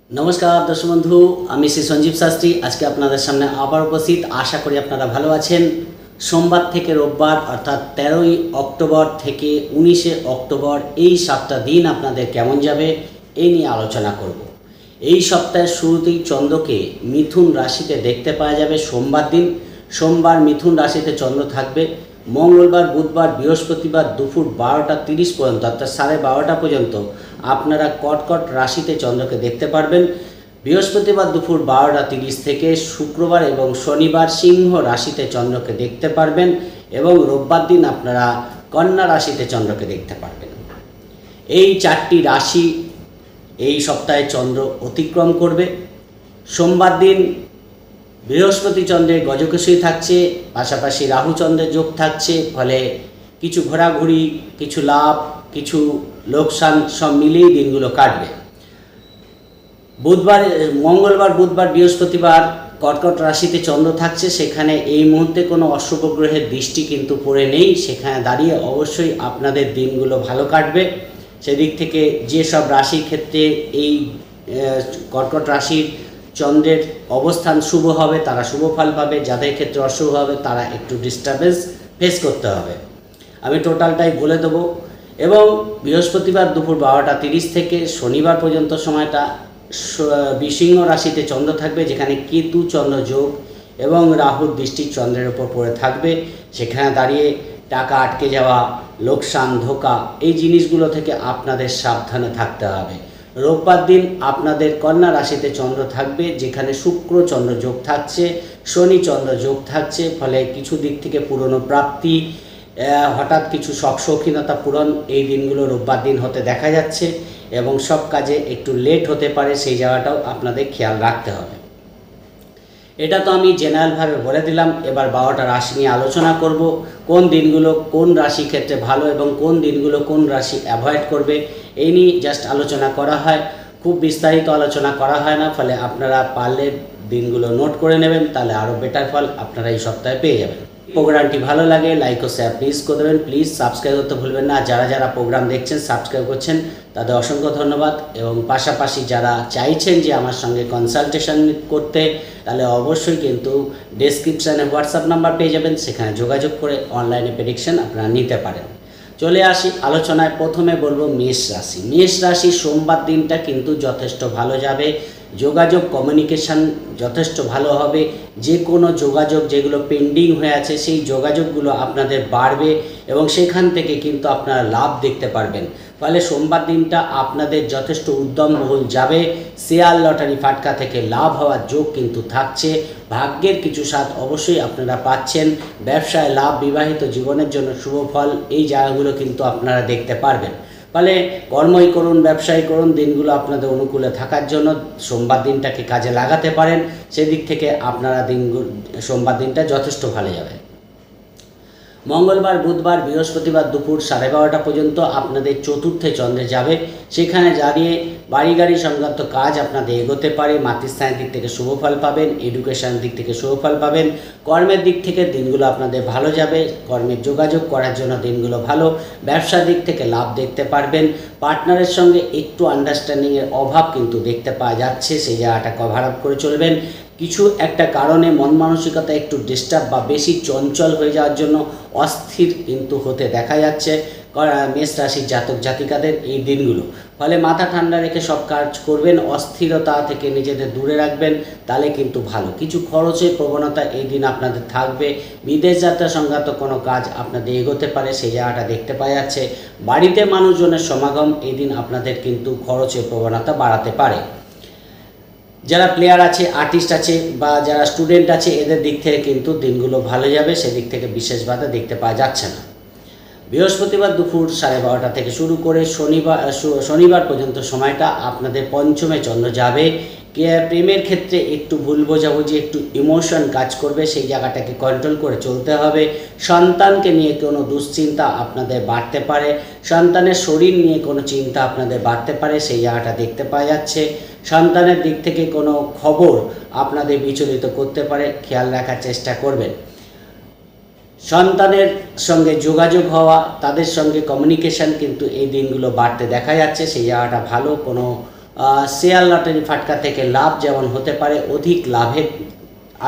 নমস্কার দর্শক বন্ধু, আমি শ্রী সঞ্জীব শাস্ত্রী আজকে আপনাদের সামনে আবার উপস্থিত। আশা করি আপনারা ভালো আছেন। সোমবার থেকে রোববার অর্থাৎ 13ই অক্টোবর থেকে 19শে অক্টোবর এই 7টা দিন আপনাদের কেমন যাবে এই নিয়ে আলোচনা করব। এই সপ্তাহের শুরুতেই চন্দ্রকে মিথুন রাশিতে দেখতে পাওয়া যাবে সোমবার দিন। সোমবার মিথুন রাশিতে চন্দ্র থাকবে। মঙ্গলবার, বুধবার, বৃহস্পতিবার দুপুর 12টা 30 পর্যন্ত অর্থাৎ 12:30 পর্যন্ত আপনারা কর্কট রাশিতে চন্দ্রকে দেখতে পারবেন। বৃহস্পতিবার দুপুর 12টা 30 থেকে শুক্রবার এবং শনিবার সিংহ রাশিতে চন্দ্রকে দেখতে পারবেন এবং রোববার দিন আপনারা কন্যা রাশিতে চন্দ্রকে দেখতে পারবেন। এই 4টি রাশি এই সপ্তাহে চন্দ্র অতিক্রম করবে। সোমবার দিন বৃহস্পতি চন্দ্রের গজকেশরী থাকছে, পাশাপাশি রাহু চন্দ্রের যোগ থাকছে, ফলে কিছু ঘোরাঘুরি, কিছু লাভ, কিছু লোকসান সব মিলিয়ে দিনগুলো কাটবে। মঙ্গলবার, বুধবার, বৃহস্পতিবার কর্কট রাশিতে চন্দ্র থাকছে, সেখানে এই মুহূর্তে কোনো অশুভ গ্রহের দৃষ্টি কিন্তু পড়ে নেই। সেখানে দাঁড়িয়ে অবশ্যই আপনাদের দিনগুলো ভালো কাটবে। সেদিক থেকে যেসব রাশির ক্ষেত্রে এই কর্কট রাশির চন্দ্রের অবস্থান শুভ হবে তারা শুভ ফল পাবে, যাদের ক্ষেত্রে অশুভ হবে তারা একটু ডিস্টারবেন্স ফেস করতে হবে। আমি টোটালটাই বলে দেবো। এবং বৃহস্পতিবার দুপুর 12টা 30 থেকে শনিবার পর্যন্ত সময়টা সিংহ রাশিতে চন্দ্র থাকবে, যেখানে কেতু চন্দ্র যোগ এবং রাহুর দৃষ্টি চন্দ্রের ওপর পড়ে থাকবে। সেখানে দাঁড়িয়ে টাকা আটকে যাওয়া, লোকসান, ধোঁকা এই জিনিসগুলো থেকে আপনাদের সাবধানে থাকতে হবে। রোববার দিন আপনাদের কন্যা রাশিতে চন্দ্র থাকবে, যেখানে শুক্র চন্দ্র যোগ থাকছে, শনি চন্দ্র যোগ থাকছে, ফলে কিছু দিক থেকে পুরনো প্রাপ্তি, হঠাৎ কিছু শৌখিনতা পূরণ এই দিনগুলো রোববার দিন হতে দেখা যাচ্ছে এবং সব কাজে একটু লেট হতে পারে, সেই জায়গাটাও আপনাদের খেয়াল রাখতে হবে। এটা তো আমি জেনারেলভাবে বলে দিলাম। এবার 12টা রাশি নিয়ে আলোচনা করব। কোন দিনগুলো কোন রাশি ক্ষেত্রে ভালো এবং কোন দিনগুলো কোন রাশি অ্যাভয়েড করবে এই নিয়ে জাস্ট আলোচনা করা হয়, খুব বিস্তারিত আলোচনা করা হয় না। ফলে আপনারা পারলে দিনগুলো নোট করে নেবেন, তাহলে আরও বেটার ফল আপনারা এই সপ্তাহে পেয়ে যাবেন। প্রোগ্রামটি ভালো লাগে লাইক ও শেয়ার প্লিজ করে দেবেন। প্লিজ সাবস্ক্রাইব করতে ভুলবেন না। যারা যারা প্রোগ্রাম দেখছেন, সাবস্ক্রাইব করছেন, তাদের অসংখ্য ধন্যবাদ। এবং পাশাপাশি যারা চাইছেন যে আমার সঙ্গে কনসালটেশন করতে, তাহলে অবশ্যই কিন্তু ডেসক্রিপশানে হোয়াটসঅ্যাপ নাম্বার পেয়ে যাবেন, সেখানে যোগাযোগ করে অনলাইনে প্রেডিকশন আপনারা নিতে পারেন। চলে আসি আলোচনায়। প্রথমে বলবো মেষ রাশি। মেষ রাশি সোমবার দিনটা কিন্তু যথেষ্ট ভালো যাবে। যোগাযোগ, কমিউনিকেশান যথেষ্ট ভালো হবে। যে কোনো যোগাযোগ যেগুলো পেন্ডিং হয়ে আছে সেই যোগাযোগগুলো আপনাদের বাড়বে এবং সেখান থেকে কিন্তু আপনারা লাভ দেখতে পারবেন। ফলে সোমবার দিনটা আপনাদের যথেষ্ট উদ্যমবহুল যাবে। শেয়ার, লটারি, ফাটকা থেকে লাভ হওয়ার যোগ কিন্তু থাকছে। ভাগ্যের কিছু স্বাদ অবশ্যই আপনারা পাচ্ছেন। ব্যবসায় লাভ, বিবাহিত জীবনের জন্য শুভ ফল এই জায়গাগুলো কিন্তু আপনারা দেখতে পারবেন। ফলে কর্মই করুন, ব্যবসায়ী করুন, দিনগুলো আপনাদের অনুকূলে থাকার জন্য সোমবার দিনটাকে কাজে লাগাতে পারেন। সেদিক থেকে আপনারা সোমবার দিনটা যথেষ্ট ভালো যাবে। মঙ্গলবার, বুধবার, বৃহস্পতিবার দুপুর 12:30 পর্যন্ত আপনাদের চতুর্থে চন্দ্রে যাবে। সেখানে দাঁড়িয়ে বাড়ি গাড়ি সংক্রান্ত কাজ আপনাদের এগোতে পারে। মাতৃস্থানের দিক থেকে শুভ ফল পাবেন, এডুকেশনের দিক থেকে শুভ ফল পাবেন। কর্মের দিক থেকে দিনগুলো আপনাদের ভালো যাবে। কর্মের যোগাযোগ করার জন্য দিনগুলো ভালো। ব্যবসার দিক থেকে লাভ দেখতে পারবেন। পার্টনারের সঙ্গে একটু আন্ডারস্ট্যান্ডিংয়ের অভাব কিন্তু দেখতে পাওয়া যাচ্ছে, সেই জায়গাটা কভার আপ করে চলবেন। কিছু একটা কারণে মন মানসিকতা একটু ডিস্টার্ব বা বেশি চঞ্চল হয়ে যাওয়ার জন্য অস্থির কিন্তু হতে দেখা যাচ্ছে মেষ রাশির জাতক জাতিকাদের এই দিনগুলো। ফলে মাথা ঠান্ডা রেখে সব কাজ করবেন, অস্থিরতা থেকে নিজেদের দূরে রাখবেন, তাহলে কিন্তু ভালো। কিছু খরচের প্রবণতা এই দিন আপনাদের থাকবে। বিদেশ যাত্রা সংক্রান্ত কোনো কাজ আপনাদের এগোতে পারে, সেই জায়গাটা দেখতে পাওয়া যাচ্ছে। বাড়িতে মানুষজনের সমাগম এই দিন আপনাদের কিন্তু খরচের প্রবণতা বাড়াতে পারে। যারা প্লেয়ার আছে, আর্টিস্ট আছে বা যারা স্টুডেন্ট আছে, এদের দিক থেকে কিন্তু দিনগুলো ভালো যাবে। সেদিক থেকে বিশেষ বাধা দেখতে পাওয়া যাচ্ছে না। বৃহস্পতিবার দুপুর 12:30 থেকে শুরু করে শনিবার পর্যন্ত সময়টা আপনাদের পঞ্চমে চন্দ্র যাবে। প্রেমের ক্ষেত্রে একটু ভুল বোঝাবুঝি, একটু ইমোশন কাজ করবে, সেই জায়গাটাকে কন্ট্রোল করে চলতে হবে। সন্তানকে নিয়ে কোনো দুশ্চিন্তা আপনাদের বাড়তে পারে। সন্তানের শরীর নিয়ে কোনো চিন্তা আপনাদের বাড়তে পারে, সেই জায়গাটা দেখতে পাওয়া যাচ্ছে। সন্তানের দিক থেকে কোনো খবর আপনাদের বিচলিত করতে পারে, খেয়াল রাখার চেষ্টা করবেন। সন্তানের সঙ্গে যোগাযোগ হওয়া, তাদের সঙ্গে কমিউনিকেশান কিন্তু এই দিনগুলো বাড়তে দেখা যাচ্ছে, সেই জায়গাটা ভালো। কোনো শেয়ার লটারি ফাটকা থেকে লাভ যেমন হতে পারে, অধিক লাভের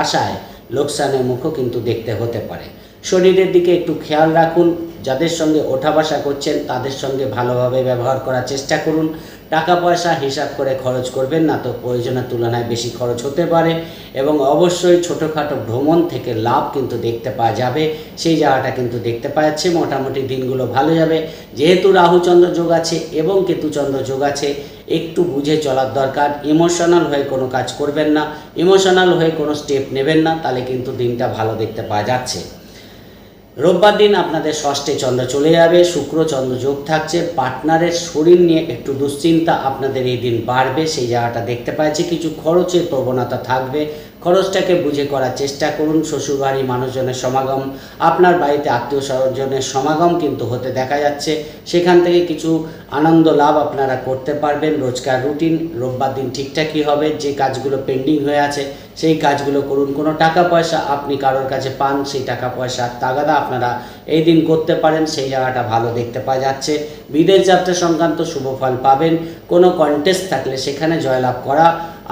আশায় লোকসানের মুখও কিন্তু দেখতে হতে পারে। শরীরের দিকে একটু খেয়াল রাখুন। যাদের সঙ্গে ওঠা বসা করছেন তাদের সঙ্গে ভালোভাবে ব্যবহার করার চেষ্টা করুন। টাকা পয়সা হিসাব করে খরচ করবেন না, তো প্রয়োজনের তুলনায় বেশি খরচ হতে পারে। এবং অবশ্যই ছোটোখাটো ভ্রমণ থেকে লাভ কিন্তু দেখতে পাওয়া যাবে, সেই জায়গাটা কিন্তু দেখতে পাওয়া যাচ্ছে। মোটামুটি দিনগুলো ভালো যাবে। যেহেতু রাহুচন্দ্র যোগ আছে এবং কেতুচন্দ্র যোগ আছে, একটু বুঝে চলার দরকার। ইমোশনাল হয়ে কোনো কাজ করবেন না, ইমোশনাল হয়ে কোনো স্টেপ নেবেন না, তাহলে কিন্তু দিনটা ভালো দেখতে পাওয়া যাচ্ছে। রোববার দিন আপনাদের ষষ্ঠে চন্দ্র চলে যাবে, শুক্র চন্দ্র যোগ থাকছে। পার্টনারের শরীর নিয়ে একটু দুশ্চিন্তা আপনাদের এই দিন বাড়বে, সেই জায়গাটা দেখতে পাচ্ছি। কিছু খরচের প্রবণতা থাকবে, খরচটাকে বুঝে করার চেষ্টা করুন। শ্বশুরবাড়ি মানুষজনের সমাগম, আপনার বাড়িতে আত্মীয় স্বজনের সমাগম কিন্তু হতে দেখা যাচ্ছে, সেখান থেকে কিছু আনন্দ লাভ আপনারা করতে পারবেন। রোজকার রুটিন রোববার দিন ঠিকঠাকই হবে। যে কাজগুলো পেন্ডিং হয়ে আছে সেই কাজগুলো করুন। কোনো টাকা পয়সা আপনি কারোর কাছে পান, সেই টাকা পয়সার তাগাদা আপনারা এই দিন করতে পারেন, সেই জায়গাটা ভালো দেখতে পাওয়া যাচ্ছে। বিদেশ যাত্রা সংক্রান্ত শুভ ফল পাবেন। কোনো কন্টেস্ট থাকলে সেখানে জয়লাভ করা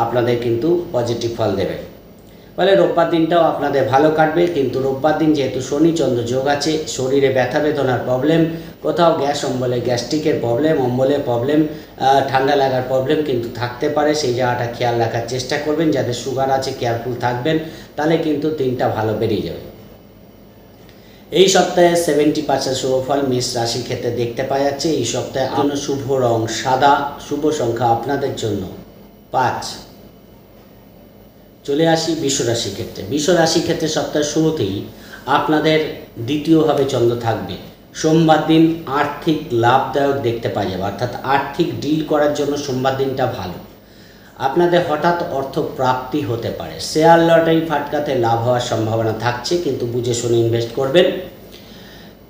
আপনাদের কিন্তু পজিটিভ ফল দেবে। ফলে রোববার দিনটাও আপনাদের ভালো কাটবে। কিন্তু রোববার দিন যেহেতু শনি চন্দ্র যোগ আছে, শরীরে ব্যথা বেদনার প্রবলেম, কোথাও গ্যাস অম্বলে গ্যাস্ট্রিকের প্রবলেম, অম্বলের প্রবলেম, ঠান্ডা লাগার প্রবলেম কিন্তু থাকতে পারে। সেই জায়গাটা খেয়াল রাখার চেষ্টা করবেন। যাদের সুগার আছে কেয়ারফুল থাকবেন, তাহলে কিন্তু দিনটা ভালো বেরিয়ে যাবে। এই সপ্তাহে 70% শুভফল মেষ রাশির ক্ষেত্রে দেখতে পাওয়া যাচ্ছে। এই সপ্তাহে জন্য শুভ রং সাদা, শুভ সংখ্যা আপনাদের জন্য 5। চলে আসি বৃষ রাশির ক্ষেত্রে। বৃষ রাশির ক্ষেত্রে সপ্তাহের শুরুতেই আপনাদের দ্বিতীয়ভাবে চন্দ্র থাকবে। সোমবার দিন আর্থিক লাভদায়ক দেখতে পাওয়া যাবে, অর্থাৎ আর্থিক ডিল করার জন্য সোমবার দিনটা ভালো। আপনাদের হঠাৎ অর্থ প্রাপ্তি হতে পারে। শেয়ার লটারি ফাটকাতে লাভ হওয়ার সম্ভাবনা থাকছে, কিন্তু বুঝে শুনে ইনভেস্ট করবেন।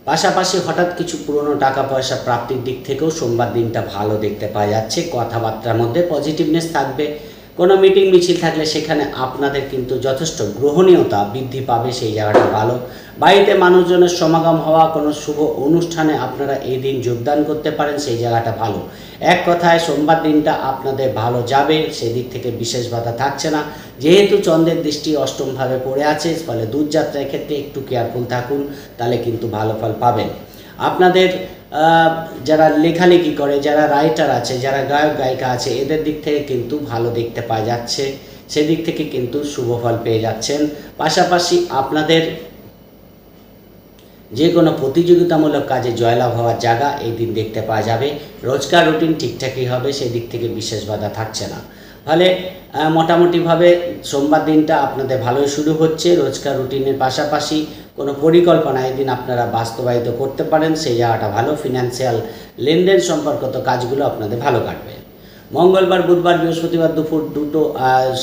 পাশাপাশি হঠাৎ কিছু পুরনো টাকা পয়সা প্রাপ্তির দিক থেকেও সোমবার দিনটা ভালো দেখতে পাওয়া যাচ্ছে। কথাবার্তার মধ্যে পজিটিভনেস থাকবে। কোনো মিটিং মিছিল থাকলে সেখানে আপনাদের কিন্তু যথেষ্ট গ্রহণীয়তা বৃদ্ধি পাবে, সেই জায়গাটা ভালো। বাড়িতে মানুষজনের সমাগম হওয়া, কোনো শুভ অনুষ্ঠানে আপনারা এই দিন যোগদান করতে পারেন, সেই জায়গাটা ভালো। এক কথায় সোমবার দিনটা আপনাদের ভালো যাবে, সেদিক থেকে বিশেষ বাধা থাকছে না। যেহেতু চন্দ্রের দৃষ্টি অষ্টমভাবে পড়ে আছে, ফলে দূরযাত্রার ক্ষেত্রে একটু কেয়ারফুল থাকুন, তাহলে কিন্তু ভালো ফল পাবেন। আপনাদের যারা লেখালেখি করে, যারা রাইটার আছে, যারা গায়ক গায়িকা আছে, এদের দিক থেকে কিন্তু ভালো দেখতে পাওয়া যাচ্ছে, সেদিক থেকে কিন্তু শুভ ফল পেয়ে যাচ্ছেন। পাশাপাশি আপনাদের যে কোনো প্রতিযোগিতামূলক কাজে জয়লাভ হওয়ার জায়গা এই দিন দেখতে পাওয়া যাবে। রোজকার রুটিন ঠিকঠাকই হবে, সেদিক থেকে বিশেষ বাধা থাকছে না। ফলে মোটামুটিভাবে সোমবার দিনটা আপনাদের ভালোই শুরু হচ্ছে। রোজকার রুটিনের পাশাপাশি কোনো পরিকল্পনা এই দিন আপনারা বাস্তবায়িত করতে পারেন, সেই জায়গাটা ভালো। ফিনান্সিয়াল লেনদেন সম্পর্কিত কাজগুলো আপনাদের ভালো কাটবে। মঙ্গলবার, বুধবার, বৃহস্পতিবার দুপুর 2টো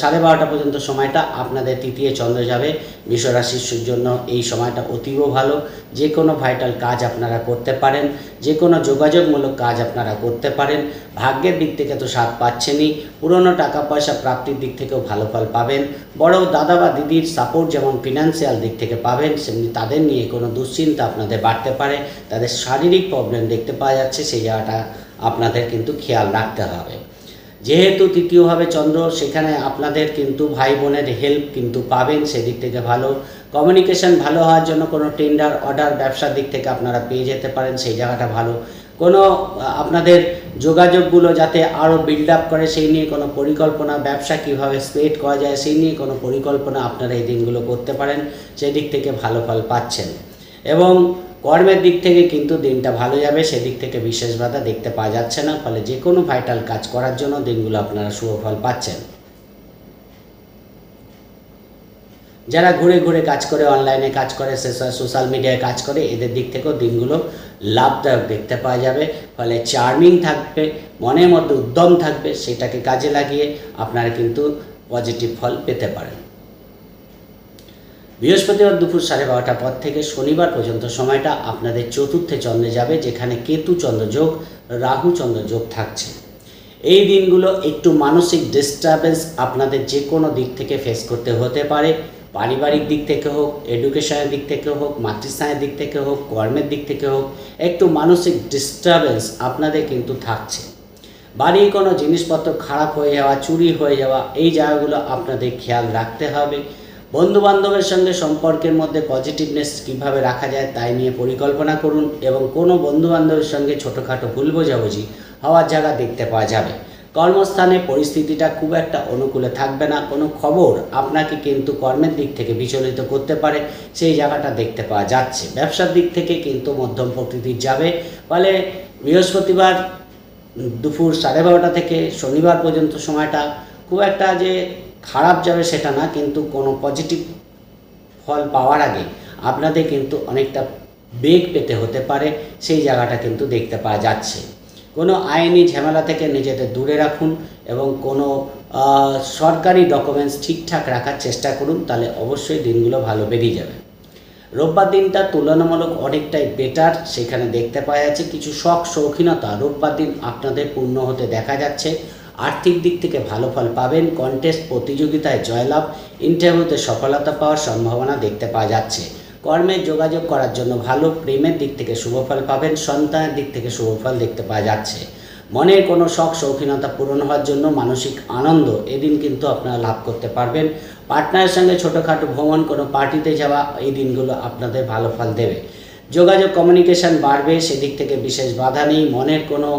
12:30 পর্যন্ত সময়টা আপনাদের তৃতীয় চন্দ্র যাবে। বৃষ রাশির জন্য এই সময়টা অতীব ভালো। যে কোনো ভাইটাল কাজ আপনারা করতে পারেন, যে কোনো যোগাযোগমূলক কাজ আপনারা করতে পারেন। ভাগ্যের দিক থেকে তো সাথ পাচ্ছেনই, পুরনো টাকা পয়সা প্রাপ্তির দিক থেকেও ভালো ফল পাবেন। বড় দাদা বা দিদির সাপোর্ট যেমন ফিনান্সিয়াল দিক থেকে পাবেন, সেমনি তাদের নিয়ে কোনো দুশ্চিন্তা আপনাদের বাড়তে পারে। তাদের শারীরিক প্রবলেম দেখতে পাওয়া যাচ্ছে, সেই জায়গাটা আপনাদের কিন্তু খেয়াল রাখতে হবে। যেহেতু তৃতীয়ভাবে চন্দ্র, সেখানে আপনাদের কিন্তু ভাই বোনের হেল্প কিন্তু পাবেন, সেদিক থেকে ভালো। কমিউনিকেশন ভালো হওয়ার জন্য কোনো টেন্ডার অর্ডার ব্যবসার দিক থেকে আপনারা পেয়ে যেতে পারেন, সেই জায়গাটা ভালো। কোনো আপনাদের যোগাযোগগুলো যাতে আরও বিল্ড আপ করে, সেই নিয়ে কোনো পরিকল্পনা, ব্যবসা কীভাবে স্প্রেড করা যায় সেই নিয়ে কোনো পরিকল্পনা আপনারা এই দিনগুলো করতে পারেন, সেই দিক থেকে ভালো ফল পাচ্ছেন। এবং কর্মের দিক থেকে কিন্তু দিনটা ভালো যাবে, সেদিক থেকে বিশেষ বাধা দেখতে পাওয়া যাচ্ছে না। ফলে যে কোনো ভাইটাল কাজ করার জন্য দিনগুলো আপনারা শুভ ফল পাচ্ছেন। যারা ঘুরে ঘুরে কাজ করে, অনলাইনে কাজ করে, সোশ্যাল মিডিয়ায় কাজ করে, এদের দিক থেকেও দিনগুলো লাভদায়ক দেখতে পাওয়া যাবে। ফলে চার্মিং থাকবে, মনের মধ্যে উদ্যম থাকবে, সেটাকে কাজে লাগিয়ে আপনারা কিন্তু পজিটিভ ফল পেতে পারেন। বৃহস্পতিবার দুপুর 12:30 পর থেকে শনিবার পর্যন্ত সময়টা আপনাদের চতুর্থে চন্দ্রে যাবে, যেখানে কেতু চন্দ্র যোগ, রাহু চন্দ্র যোগ থাকছে। এই দিনগুলো একটু মানসিক ডিস্টারবেন্স আপনাদের যে কোনো দিক থেকে ফেস করতে হতে পারে। পারিবারিক দিক থেকে হোক, এডুকেশনের দিক থেকে হোক, মাতৃস্থানের দিক থেকে হোক, কর্মের দিক থেকে হোক, একটু মানসিক ডিস্টারবেন্স আপনাদের কিন্তু থাকছে। বাড়ির কোনো জিনিসপত্র খারাপ হয়ে যাওয়া, চুরি হয়ে যাওয়া, এই জায়গাগুলো আপনাদের খেয়াল রাখতে হবে। বন্ধুবান্ধবের সঙ্গে সম্পর্কের মধ্যে পজিটিভনেস কীভাবে রাখা যায় তাই নিয়ে পরিকল্পনা করুন, এবং কোনো বন্ধুবান্ধবের সঙ্গে ছোটোখাটো ভুল বোঝাবুঝি হওয়ার জায়গা দেখতে পাওয়া যাবে। কর্মস্থানে পরিস্থিতিটা খুব একটা অনুকূলে থাকবে না, কোনো খবর আপনাকে কিন্তু কর্মের দিক থেকে বিচলিত করতে পারে, সেই জায়গাটা দেখতে পাওয়া যাচ্ছে। ব্যবসার দিক থেকে কিন্তু মধ্যম প্রকৃতির যাবে। ফলে বৃহস্পতিবার দুপুর 12:30 থেকে শনিবার পর্যন্ত সময়টা খুব একটা যে খারাপ যাবে সেটা না, কিন্তু কোনো পজিটিভ ফল পাওয়ার আগে আপনাদের কিন্তু অনেকটা বেগ পেতে হতে পারে, সেই জায়গাটা কিন্তু দেখতে পাওয়া যাচ্ছে। কোনো আইনি ঝামেলা থেকে নিজেদের দূরে রাখুন এবং কোনো সরকারি ডকুমেন্টস ঠিকঠাক রাখার চেষ্টা করুন, তাহলে অবশ্যই দিনগুলো ভালো বেরিয়ে যাবে। রোববার দিনটা তুলনামূলক অনেকটাই বেটার, সেখানে দেখতে পাওয়া যাচ্ছে কিছু শখ শৌখিনতা রোববার দিন আপনাদের পূর্ণ হতে দেখা যাচ্ছে। আর্থিক দিক থেকে ভালো ফল পাবেন, কন্টেস্ট প্রতিযোগিতায় জয়লাভ, ইন্টারভিউতে সফলতা পাওয়ার সম্ভাবনা দেখতে পাওয়া যাচ্ছে। কর্মের যোগাযোগ করার জন্য ভালো, প্রেমের দিক থেকে শুভফল পাবেন, সন্তানের দিক থেকে শুভফল দেখতে পাওয়া যাচ্ছে। মনের কোনো শখ শৌখিনতা পূরণ হওয়ার জন্য মানসিক আনন্দ এদিন কিন্তু আপনারা লাভ করতে পারবেন। পার্টনারের সঙ্গে ছোটোখাটো ভ্রমণ, কোনো পার্টিতে যাওয়া, এই দিনগুলো আপনাদের ভালো ফল দেবে। যোগাযোগ কমিউনিকেশান বাড়বে, সেদিক থেকে বিশেষ বাধা নেই। মনের কোনো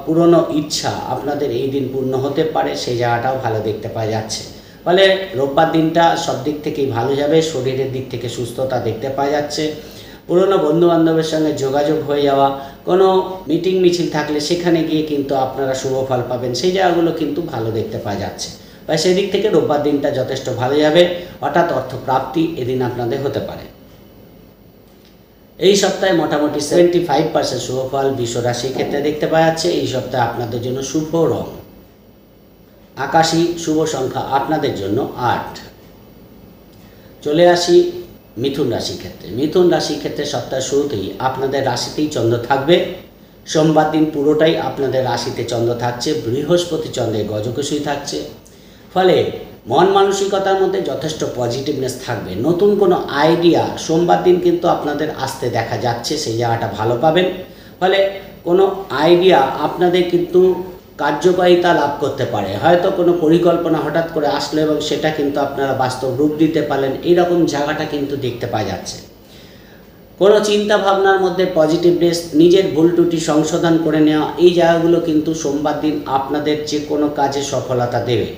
পুরনো ইচ্ছা আপনাদের এই দিন পূর্ণ হতে পারে, সেই জায়গাটাও ভালো দেখতে পাওয়া যাচ্ছে। ফলে রোববার দিনটা সব দিক থেকেই ভালো যাবে। শরীরের দিক থেকে সুস্থতা দেখতে পাওয়া যাচ্ছে। পুরনো বন্ধুবান্ধবের সঙ্গে যোগাযোগ হয়ে যাওয়া, কোনো মিটিং মিছিল থাকলে সেখানে গিয়ে কিন্তু আপনারা শুভ ফল পাবেন, সেই জায়গাগুলো কিন্তু ভালো দেখতে পাওয়া যাচ্ছে। বা সেদিক থেকে রোববার দিনটা যথেষ্ট ভালো যাবে। হঠাৎ অর্থপ্রাপ্তি এদিন আপনাদের হতে পারে। এই সপ্তাহে মোটামুটি 75% শুভফল বৃষ রাশির ক্ষেত্রে দেখতে পাওয়া যাচ্ছে। এই সপ্তাহে আপনাদের জন্য শুভ রং আকাশী, শুভ সংখ্যা আপনাদের জন্য 8। চলে আসি মিথুন রাশির ক্ষেত্রে। মিথুন রাশির ক্ষেত্রে সপ্তাহের শুরুতেই আপনাদের রাশিতেই চন্দ্র থাকবে। সোমবার দিন পুরোটাই আপনাদের রাশিতে চন্দ্র থাকছে, বৃহস্পতি চন্দ্রের গজকেশই থাকছে। ফলে মন মানসিকতার মধ্যে যথেষ্ট পজিটিভনেস থাকবে। নতুন কোনো আইডিয়া সোমবার দিন কিন্তু আপনাদের আসতে দেখা যাচ্ছে, সেই জায়গাটা ভালো পাবেন। ফলে কোনো আইডিয়া আপনাদের কিন্তু কার্যকারিতা লাভ করতে পারে। হয়তো কোনো পরিকল্পনা হঠাৎ করে আসলো এবং সেটা কিন্তু আপনারা বাস্তব রূপ দিতে পারলেন, এইরকম জায়গাটা কিন্তু দেখতে পাওয়া যাচ্ছে। কোনো চিন্তা ভাবনার মধ্যে পজিটিভনেস, নিজের ভুল ত্রুটি সংশোধন করে নেওয়া, এই জায়গাগুলো কিন্তু সোমবার দিন আপনাদের যে কোনো কাজে সফলতা দেবে।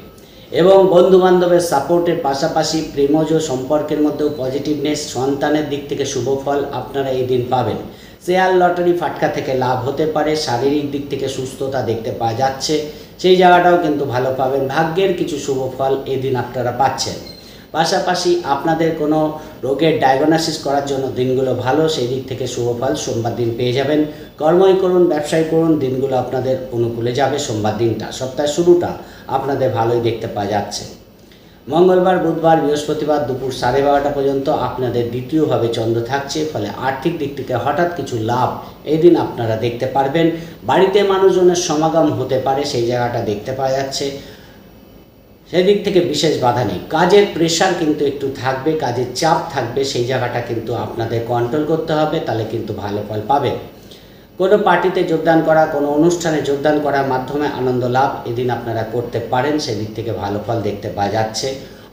এবং বন্ধুবান্ধবের সাপোর্টের পাশাপাশি প্রেমজ সম্পর্কের মধ্যেও পজিটিভনেস, সন্তানের দিক থেকে শুভ ফল আপনারা এই দিন পাবেন। শেয়ার লটারি ফাটকা থেকে লাভ হতে পারে। শারীরিক দিক থেকে সুস্থতা দেখতে পাওয়া যাচ্ছে, সেই জায়গাটাও কিন্তু ভালো পাবেন। ভাগ্যের কিছু শুভ ফল এই দিন আপনারা পাচ্ছেন। পাশাপাশি আপনাদের কোনো রোগের ডায়াগনোসিস করার জন্য দিনগুলো ভালো, সেই দিক থেকে শুভ ফল সোমবার দিন পেয়ে যাবেন। কর্মই করুন, ব্যবসায় করুন, দিনগুলো আপনাদের অনুকূলে যাবে। সোমবার দিনটা সপ্তাহের শুরুটা আপনাদের ভালোই দেখতে পাওয়া যাচ্ছে। মঙ্গলবার, বুধবার, বৃহস্পতিবার দুপুর 12:30 পর্যন্ত আপনাদের দ্বিতীয়ভাবে চন্দ্র থাকছে। ফলে আর্থিক দিক থেকে হঠাৎ কিছু লাভ এই দিন আপনারা দেখতে পারবেন। বাড়িতে মানুষজনের সমাগম হতে পারে, সেই জায়গাটা দেখতে পাওয়া যাচ্ছে। সেদিক থেকে বিশেষ বাধা নেই। কাজের প্রেশার কিন্তু একটু থাকবে, কাজের চাপ থাকবে, সেই জায়গাটা কিন্তু আপনাদের কন্ট্রোল করতে হবে, তাহলে কিন্তু ভালো ফল পাবেন। কোনো পার্টিতে যোগদান করা, কোনো অনুষ্ঠানে যোগদান করার মাধ্যমে আনন্দ লাভ এদিন আপনারা করতে পারেন, সেদিক থেকে ভালো ফল দেখতে পাওয়া যাচ্ছে।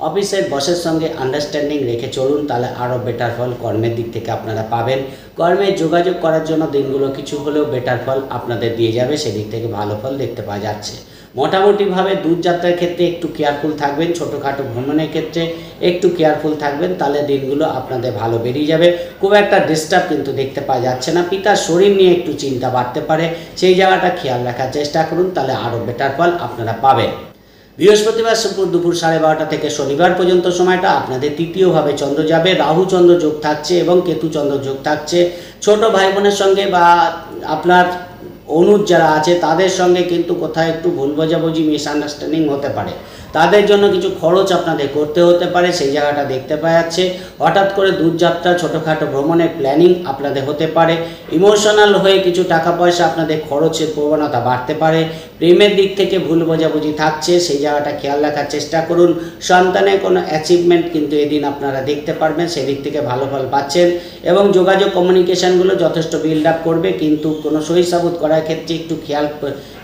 অফিসের বসের সঙ্গে আন্ডারস্ট্যান্ডিং রেখে চলুন, তাহলে আরও বেটার ফল কর্মের দিক থেকে আপনারা পাবেন। কর্মে যোগাযোগ করার জন্য দিনগুলো কিছু হলেও বেটার ফল আপনাদের দিয়ে যাবে, সেদিক থেকে ভালো ফল দেখতে পাওয়া যাচ্ছে। মোটামুটিভাবে দূরযাত্রার ক্ষেত্রে একটু কেয়ারফুল থাকবেন, ছোটোখাটো ভ্রমণের ক্ষেত্রে একটু কেয়ারফুল থাকবেন, তাহলে দিনগুলো আপনাদের ভালো বেরিয়ে যাবে। খুব একটা ডিস্টার্ব কিন্তু দেখতে পাওয়া যাচ্ছে না। পিতার শরীর নিয়ে একটু চিন্তা বাড়তে পারে, সেই জায়গাটা খেয়াল রাখার চেষ্টা করুন, তাহলে আরও বেটার ফল আপনারা পাবেন। বৃহস্পতিবার দুপুর 12:30 থেকে শনিবার পর্যন্ত সময়টা আপনাদের তৃতীয়ভাবে চন্দ্র যাবে। রাহু চন্দ্র যোগ থাকছে এবং কেতু চন্দ্র যোগ থাকছে। ছোট ভাই বোনের সঙ্গে বা আপনার অনুজ যারা আছে তাদের সঙ্গে কিন্তু কোথাও একটু ভুল বোঝাবুঝি, মিসআন্ডারস্ট্যান্ডিং হতে পারে। তাদের জন্য কিছু খরচ আপনাদের করতে হতে পারে, সেই জায়গাটা দেখতে পাওয়া যাচ্ছে। হঠাৎ করে দূরযাত্রা, ছোটোখাটো ভ্রমণের প্ল্যানিং আপনাদের হতে পারে। ইমোশনাল হয়ে কিছু টাকা পয়সা আপনাদের খরচের প্রবণতা বাড়তে পারে। প্রেমের দিক থেকে ভুল বোঝাবুঝি থাকছে, সেই জায়গাটা খেয়াল রাখার চেষ্টা করুন। সন্তানের কোনো অ্যাচিভমেন্ট কিন্তু এদিন আপনারা দেখতে পারবেন, সেদিক থেকে ভালো ফল পাচ্ছেন। এবং যোগাযোগ কমিউনিকেশানগুলো যথেষ্ট বিল্ড আপ করবে, কিন্তু কোনো সহিসাবুত করার ক্ষেত্রে একটু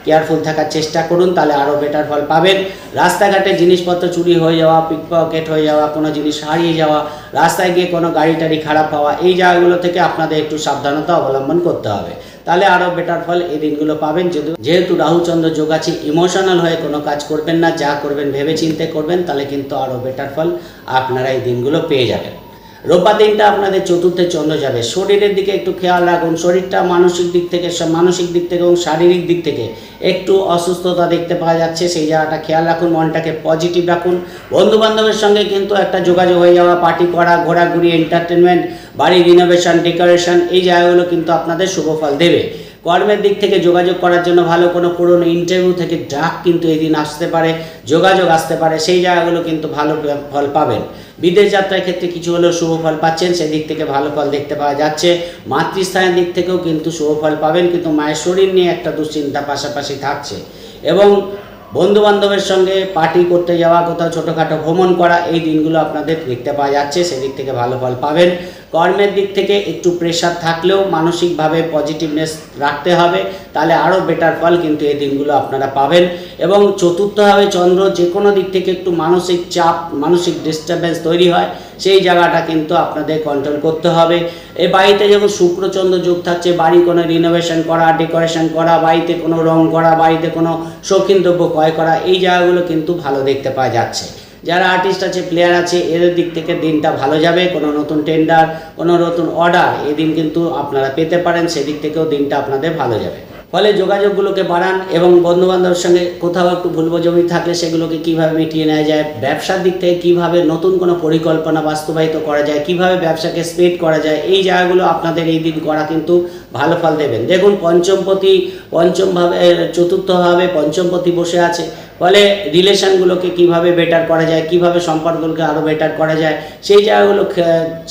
কেয়ারফুল থাকার চেষ্টা করুন, তাহলে আরও বেটার ফল পাবেন। রাস্তাঘাটে জিনিসপত্র চুরি হয়ে যাওয়া, পিকপকেট হয়ে যাওয়া, কোনো জিনিস হারিয়ে যাওয়া, রাস্তায় গিয়ে কোনো গাড়ি টাড়ি খারাপ হওয়া, এই জায়গাগুলো থেকে আপনাদের একটু সাবধানতা অবলম্বন করতে হবে, তাহলে আরও বেটার ফল এই দিনগুলো পাবেন। যেহেতু রাহুচন্দ্র যোগ আছে, ইমোশনাল হয়ে কোনো কাজ করবেন না, যা করবেন ভেবে চিন্তে করবেন, তাহলে কিন্তু আরও বেটার ফল আপনারা এই দিনগুলো পেয়ে যাবেন। রোববার দিনটা আপনাদের চতুর্থে চন্দ্র যাবে। শরীরের দিকে একটু খেয়াল রাখুন, শরীরটা মানসিক দিক থেকে এবং শারীরিক দিক থেকে একটু অসুস্থতা দেখতে পাওয়া যাচ্ছে, সেই জায়গাটা খেয়াল রাখুন, মনটাকে পজিটিভ রাখুন। বন্ধুবান্ধবের সঙ্গে কিন্তু একটা যোগাযোগ হয়ে যাওয়া, পার্টি করা, ঘোরাঘুরি, এন্টারটেনমেন্ট, বাড়ি রিনোভেশন, ডেকোরেশন, এই জায়গাগুলো কিন্তু আপনাদের শুভ ফল দেবে। কর্মের দিক থেকে যোগাযোগ করার জন্য ভালো, কোনো পুরনো ইন্টারভিউ থেকে ডাক কিন্তু এই দিন আসতে পারে, যোগাযোগ আসতে পারে, সেই জায়গাগুলো কিন্তু ভালো ফল পাবেন। বিদেশ যাত্রার ক্ষেত্রে কিছু হলেও শুভ ফল পাচ্ছেন, সেদিক থেকে ভালো ফল দেখতে পাওয়া যাচ্ছে। মাতৃস্থানের দিক থেকেও কিন্তু শুভ ফল পাবেন, কিন্তু মায়ের শরীর নিয়ে একটা দুশ্চিন্তা পাশাপাশি থাকছে। এবং বন্ধুবান্ধবের সঙ্গে পার্টি করতে যাওয়া, কোথাও ছোটোখাটো ভ্রমণ করা, এই দিনগুলো আপনাদের দেখতে পাওয়া যাচ্ছে, সেদিক থেকে ভালো ফল পাবেন। কর্মের দিক থেকে একটু প্রেশার থাকলেও মানসিকভাবে পজিটিভনেস রাখতে হবে, তাহলে আরও বেটার ফল কিন্তু এই দিনগুলো আপনারা পাবেন। এবং চতুর্থভাবে চন্দ্র যে কোনো দিক থেকে একটু মানসিক চাপ, মানসিক ডিস্টারবেন্স তৈরি হয়, সেই জায়গাটা কিন্তু আপনাদের কন্ট্রোল করতে হবে। এই বাড়িতে যখন শুক্রচন্দ্র যোগ থাকছে, বাড়ি কোনো রিনোভেশন করা, ডেকোরেশন করা, বাড়িতে কোনো রং করা, বাড়িতে কোনো শৌখিন দ্রব্য ক্রয় করা, এই জায়গাগুলো কিন্তু ভালো দেখতে পাওয়া যাচ্ছে। যারা আর্টিস্ট আছে, প্লেয়ার আছে, এদের দিক থেকে দিনটা ভালো যাবে। কোনো নতুন টেন্ডার, কোনো নতুন অর্ডার এই দিন কিন্তু আপনারা পেতে পারেন, সেদিক থেকেও দিনটা আপনাদের ভালো যাবে। ফলে যোগাযোগগুলোকে বাড়ান এবং বন্ধুবান্ধবের সঙ্গে কোথাও একটু ভুল বোঝাবুঝি থাকলে সেগুলোকে কীভাবে মিটিয়ে নেওয়া যায়, ব্যবসার দিক থেকে কীভাবে নতুন কোনো পরিকল্পনা বাস্তবায়িত করা যায়, কীভাবে ব্যবসাকে স্প্রেড করা যায়, এই জায়গাগুলো আপনাদের এই দিন করা কিন্তু ভালো ফল দেবেন। দেখুন, চতুর্থভাবে পঞ্চমপতি বসে আছে, ফলে রিলেশনগুলোকে কিভাবে বেটার করা যায়, কিভাবে সম্পর্কগুলোকে আরও বেটার করা যায়, সেই জায়গাগুলো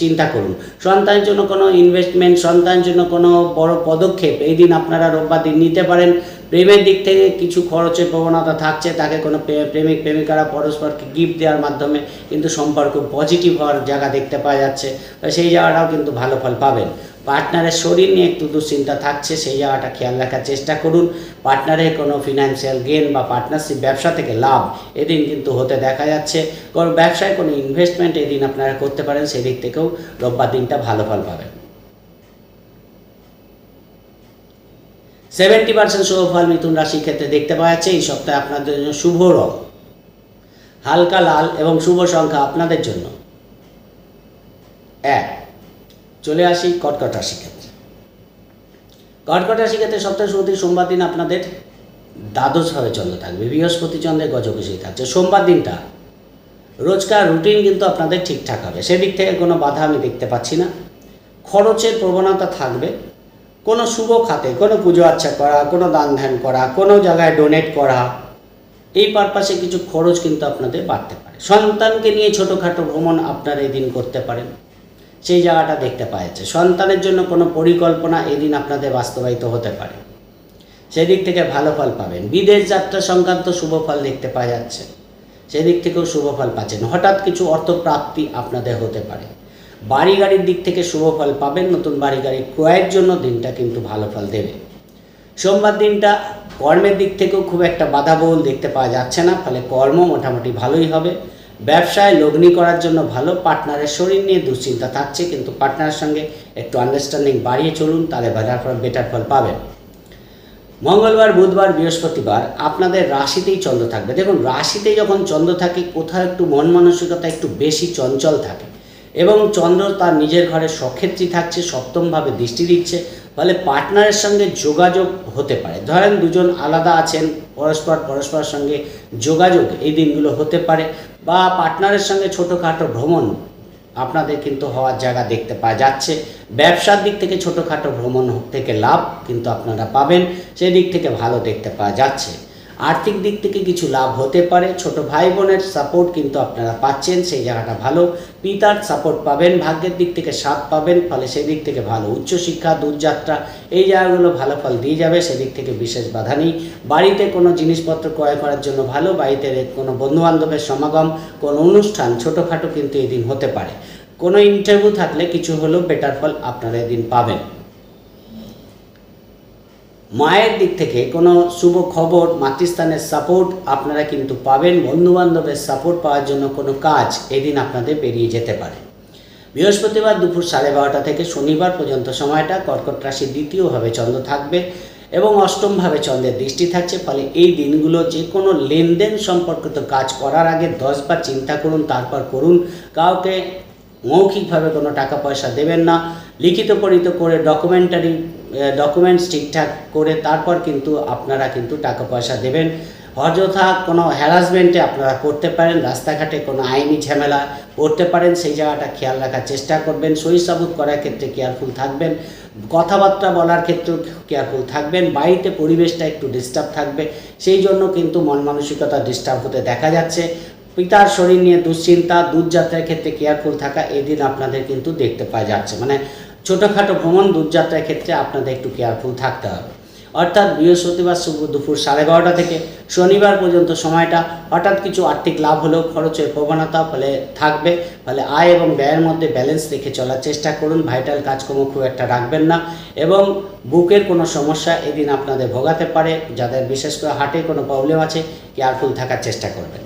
চিন্তা করুন। সন্তানের জন্য কোনো ইনভেস্টমেন্ট, সন্তানের জন্য কোনো বড় পদক্ষেপ এই দিন আপনারা রোববার দিন নিতে পারেন। প্রেমের দিক থেকে কিছু খরচের প্রবণতা থাকছে, তাকে কোনো প্রেমিক প্রেমিকারা পরস্পরকে গিফট দেওয়ার মাধ্যমে কিন্তু সম্পর্ক পজিটিভ হওয়ার জায়গা দেখতে পাওয়া যাচ্ছে, সেই জায়গাটাও কিন্তু ভালো ফল পাবেন। পার্টনারের শরীর নিয়ে একটু দুশ্চিন্তা থাকছে, সেই জায়গাটা খেয়াল রাখার চেষ্টা করুন। পার্টনারের কোনো ফিনান্সিয়াল গেন বা পার্টনারশিপ ব্যবসা থেকে লাভ এদিন কিন্তু হতে দেখা যাচ্ছে। কোনো ব্যবসায় কোনো ইনভেস্টমেন্ট এদিন আপনারা করতে পারেন, সেদিক থেকেও রোববার দিনটা ভালো ফল পাবেন। 70% শুভ ফল মিথুন রাশির ক্ষেত্রে দেখতে পাওয়া যাচ্ছে। এই সপ্তাহে আপনাদের জন্য শুভ রং হালকা লাল এবং শুভ সংখ্যা আপনাদের জন্য 1। চলে আসি কর্কট রাশির ক্ষেত্রে। কর্কট রাশির ক্ষেত্রে সপ্তাহের শুরুতে সোমবার দিন আপনাদের দ্বাদশভাবে চন্দ্র থাকবে, বৃহস্পতি চন্দ্রের গজকুশী থাকছে। সোমবার দিনটা রোজকার রুটিন কিন্তু আপনাদের ঠিকঠাক হবে, সেদিক থেকে কোনো বাধা আমি দেখতে পাচ্ছি না। খরচের প্রবণতা থাকবে, কোনো শুভ খাতে কোনো পুজো আর্চা করা, কোনো দান ধ্যান করা, কোনো জায়গায় ডোনেট করা, এই পারপাসে কিছু খরচ কিন্তু আপনাদের বাড়তে পারে। সন্তানকে নিয়ে ছোটোখাটো ভ্রমণ আপনারা এদিন করতে পারেন, সেই জায়গাটা দেখতে পাওয়া যাচ্ছে। সন্তানের জন্য কোনো পরিকল্পনা এদিন আপনাদের বাস্তবায়িত হতে পারে, সেদিক থেকে ভালো ফল পাবেন। বিদেশ যাত্রা সংক্রান্ত শুভ ফল দেখতে পাওয়া যাচ্ছে, সেদিক থেকেও শুভ ফল পাচ্ছেন। হঠাৎ কিছু অর্থপ্রাপ্তি আপনাদের হতে পারে। বাড়ি গাড়ির দিক থেকে শুভ ফল পাবেন, নতুন বাড়ি গাড়ি ক্রয়ের জন্য দিনটা কিন্তু ভালো ফল দেবে। সোমবার দিনটা কর্মের দিক থেকেও খুব একটা বাধাবহুল দেখতে পাওয়া যাচ্ছে না, ফলে কর্ম মোটামুটি ভালোই হবে। ব্যবসায় লগ্নি করার জন্য ভালো। পার্টনারের শরীর নিয়ে দুশ্চিন্তা থাকছে, কিন্তু পার্টনারের সঙ্গে একটু আন্ডারস্ট্যান্ডিং বাড়িয়ে চলুন, তাহলে বেটার ফল পাবেন। মঙ্গলবার, বুধবার, বৃহস্পতিবার আপনাদের রাশিতেই চন্দ্র থাকবে। দেখুন, রাশিতে যখন চন্দ্র থাকে কোথাও একটু মন মানসিকতা একটু বেশি চঞ্চল থাকে, এবং চন্দ্র তার নিজের ঘরে সক্ষেত্রী থাকছে, সপ্তমভাবে দৃষ্টি দিচ্ছে, ফলে পার্টনারের সঙ্গে যোগাযোগ হতে পারে। ধরেন দুজন আলাদা আছেন, পরস্পরের সঙ্গে যোগাযোগ এই দিনগুলো হতে পারে, বা পার্টনারের সঙ্গে ছোটোখাটো ভ্রমণ আপনাদের কিন্তু হওয়ার জায়গা দেখতে পাওয়া যাচ্ছে। ব্যবসার দিক থেকে ছোটোখাটো ভ্রমণ থেকে লাভ কিন্তু আপনারা পাবেন, সেই দিক থেকে ভালো দেখতে পাওয়া যাচ্ছে। আর্থিক দিক থেকে কিছু লাভ হতে পারে, ছোট ভাই বোনের সাপোর্ট কিন্তু আপনারা পাচ্ছেন, সেই জায়গাটা ভালো। পিতার সাপোর্ট পাবেন, ভাগ্যের দিক থেকে সাথ পাবেন, ফলে সেই দিক থেকে ভালো। উচ্চশিক্ষা, দূরযাত্রা, এই জায়গাগুলো ভালো ফল দিয়ে যাবে, সেদিক থেকে বিশেষ বাধা নেই। বাড়িতে কোনো জিনিসপত্র ক্রয় করার জন্য ভালো। বাড়িতে কোনো বন্ধুবান্ধবের সমাগম, কোনো অনুষ্ঠান ছোটোখাটো কিন্তু এদিন হতে পারে। কোনো ইন্টারভিউ থাকলে কিছু হলেও বেটার ফল আপনারা এদিন পাবেন। মায়ের দিক থেকে কোনো শুভ খবর, মাতৃস্থানের সাপোর্ট আপনারা কিন্তু পাবেন। বন্ধুবান্ধবের সাপোর্ট পাওয়ার জন্য কোনো কাজ এদিন আপনাদের বেরিয়ে যেতে পারে। বৃহস্পতিবার দুপুর 12:30 থেকে শনিবার পর্যন্ত সময়টা কর্কট রাশির দ্বিতীয়ভাবে চন্দ্র থাকবে এবং অষ্টমভাবে চন্দ্রের দৃষ্টি থাকছে। ফলে এই দিনগুলো যে কোনো লেনদেন সম্পর্কিত কাজ করার আগে 10 বার চিন্তা করুন, তারপর করুন। কাউকে মৌখিকভাবে কোনো টাকা পয়সা দেবেন না, লিখিত পরিত করে ডকুমেন্টস ঠিকঠাক করে তারপর কিন্তু আপনারা কিন্তু টাকা পয়সা দেবেন। অযথা কোনো হ্যারাসমেন্টে আপনারা পড়তে পারেন, রাস্তাঘাটে কোনো আইনি ঝামেলা পড়তে পারেন, সেই জায়গাটা খেয়াল রাখার চেষ্টা করবেন। সই সাবুত করার ক্ষেত্রে কেয়ারফুল থাকবেন, কথাবার্তা বলার ক্ষেত্রেও কেয়ারফুল থাকবেন। বাড়িতে পরিবেশটা একটু ডিস্টার্ব থাকবে, সেই জন্য কিন্তু মন মানসিকতা ডিস্টার্ব হতে দেখা যাচ্ছে। পিতার শরীর নিয়ে দুশ্চিন্তা, দূরযাত্রার ক্ষেত্রে কেয়ারফুল থাকা এদিন আপনাদের কিন্তু দেখতে পাওয়া যাচ্ছে। মানে ছোটোখাটো ভ্রমণ, দূরযাত্রার ক্ষেত্রে আপনাদের একটু কেয়ারফুল থাকতে হবে। অর্থাৎ বৃহস্পতিবার দুপুর 12:30 থেকে শনিবার পর্যন্ত সময়টা হঠাৎ কিছু আর্থিক লাভ হলেও খরচের প্রবণতা ফলে থাকবে। ফলে আয় এবং ব্যয়ের মধ্যে ব্যালেন্স রেখে চলার চেষ্টা করুন। ভাইটাল কাজকর্ম খুব একটা রাখবেন না এবং বুকের কোনো সমস্যা এদিন আপনাদের ভোগাতে পারে। যাদের বিশেষ করে হার্টে কোনো প্রবলেম আছে, কেয়ারফুল থাকার চেষ্টা করবেন।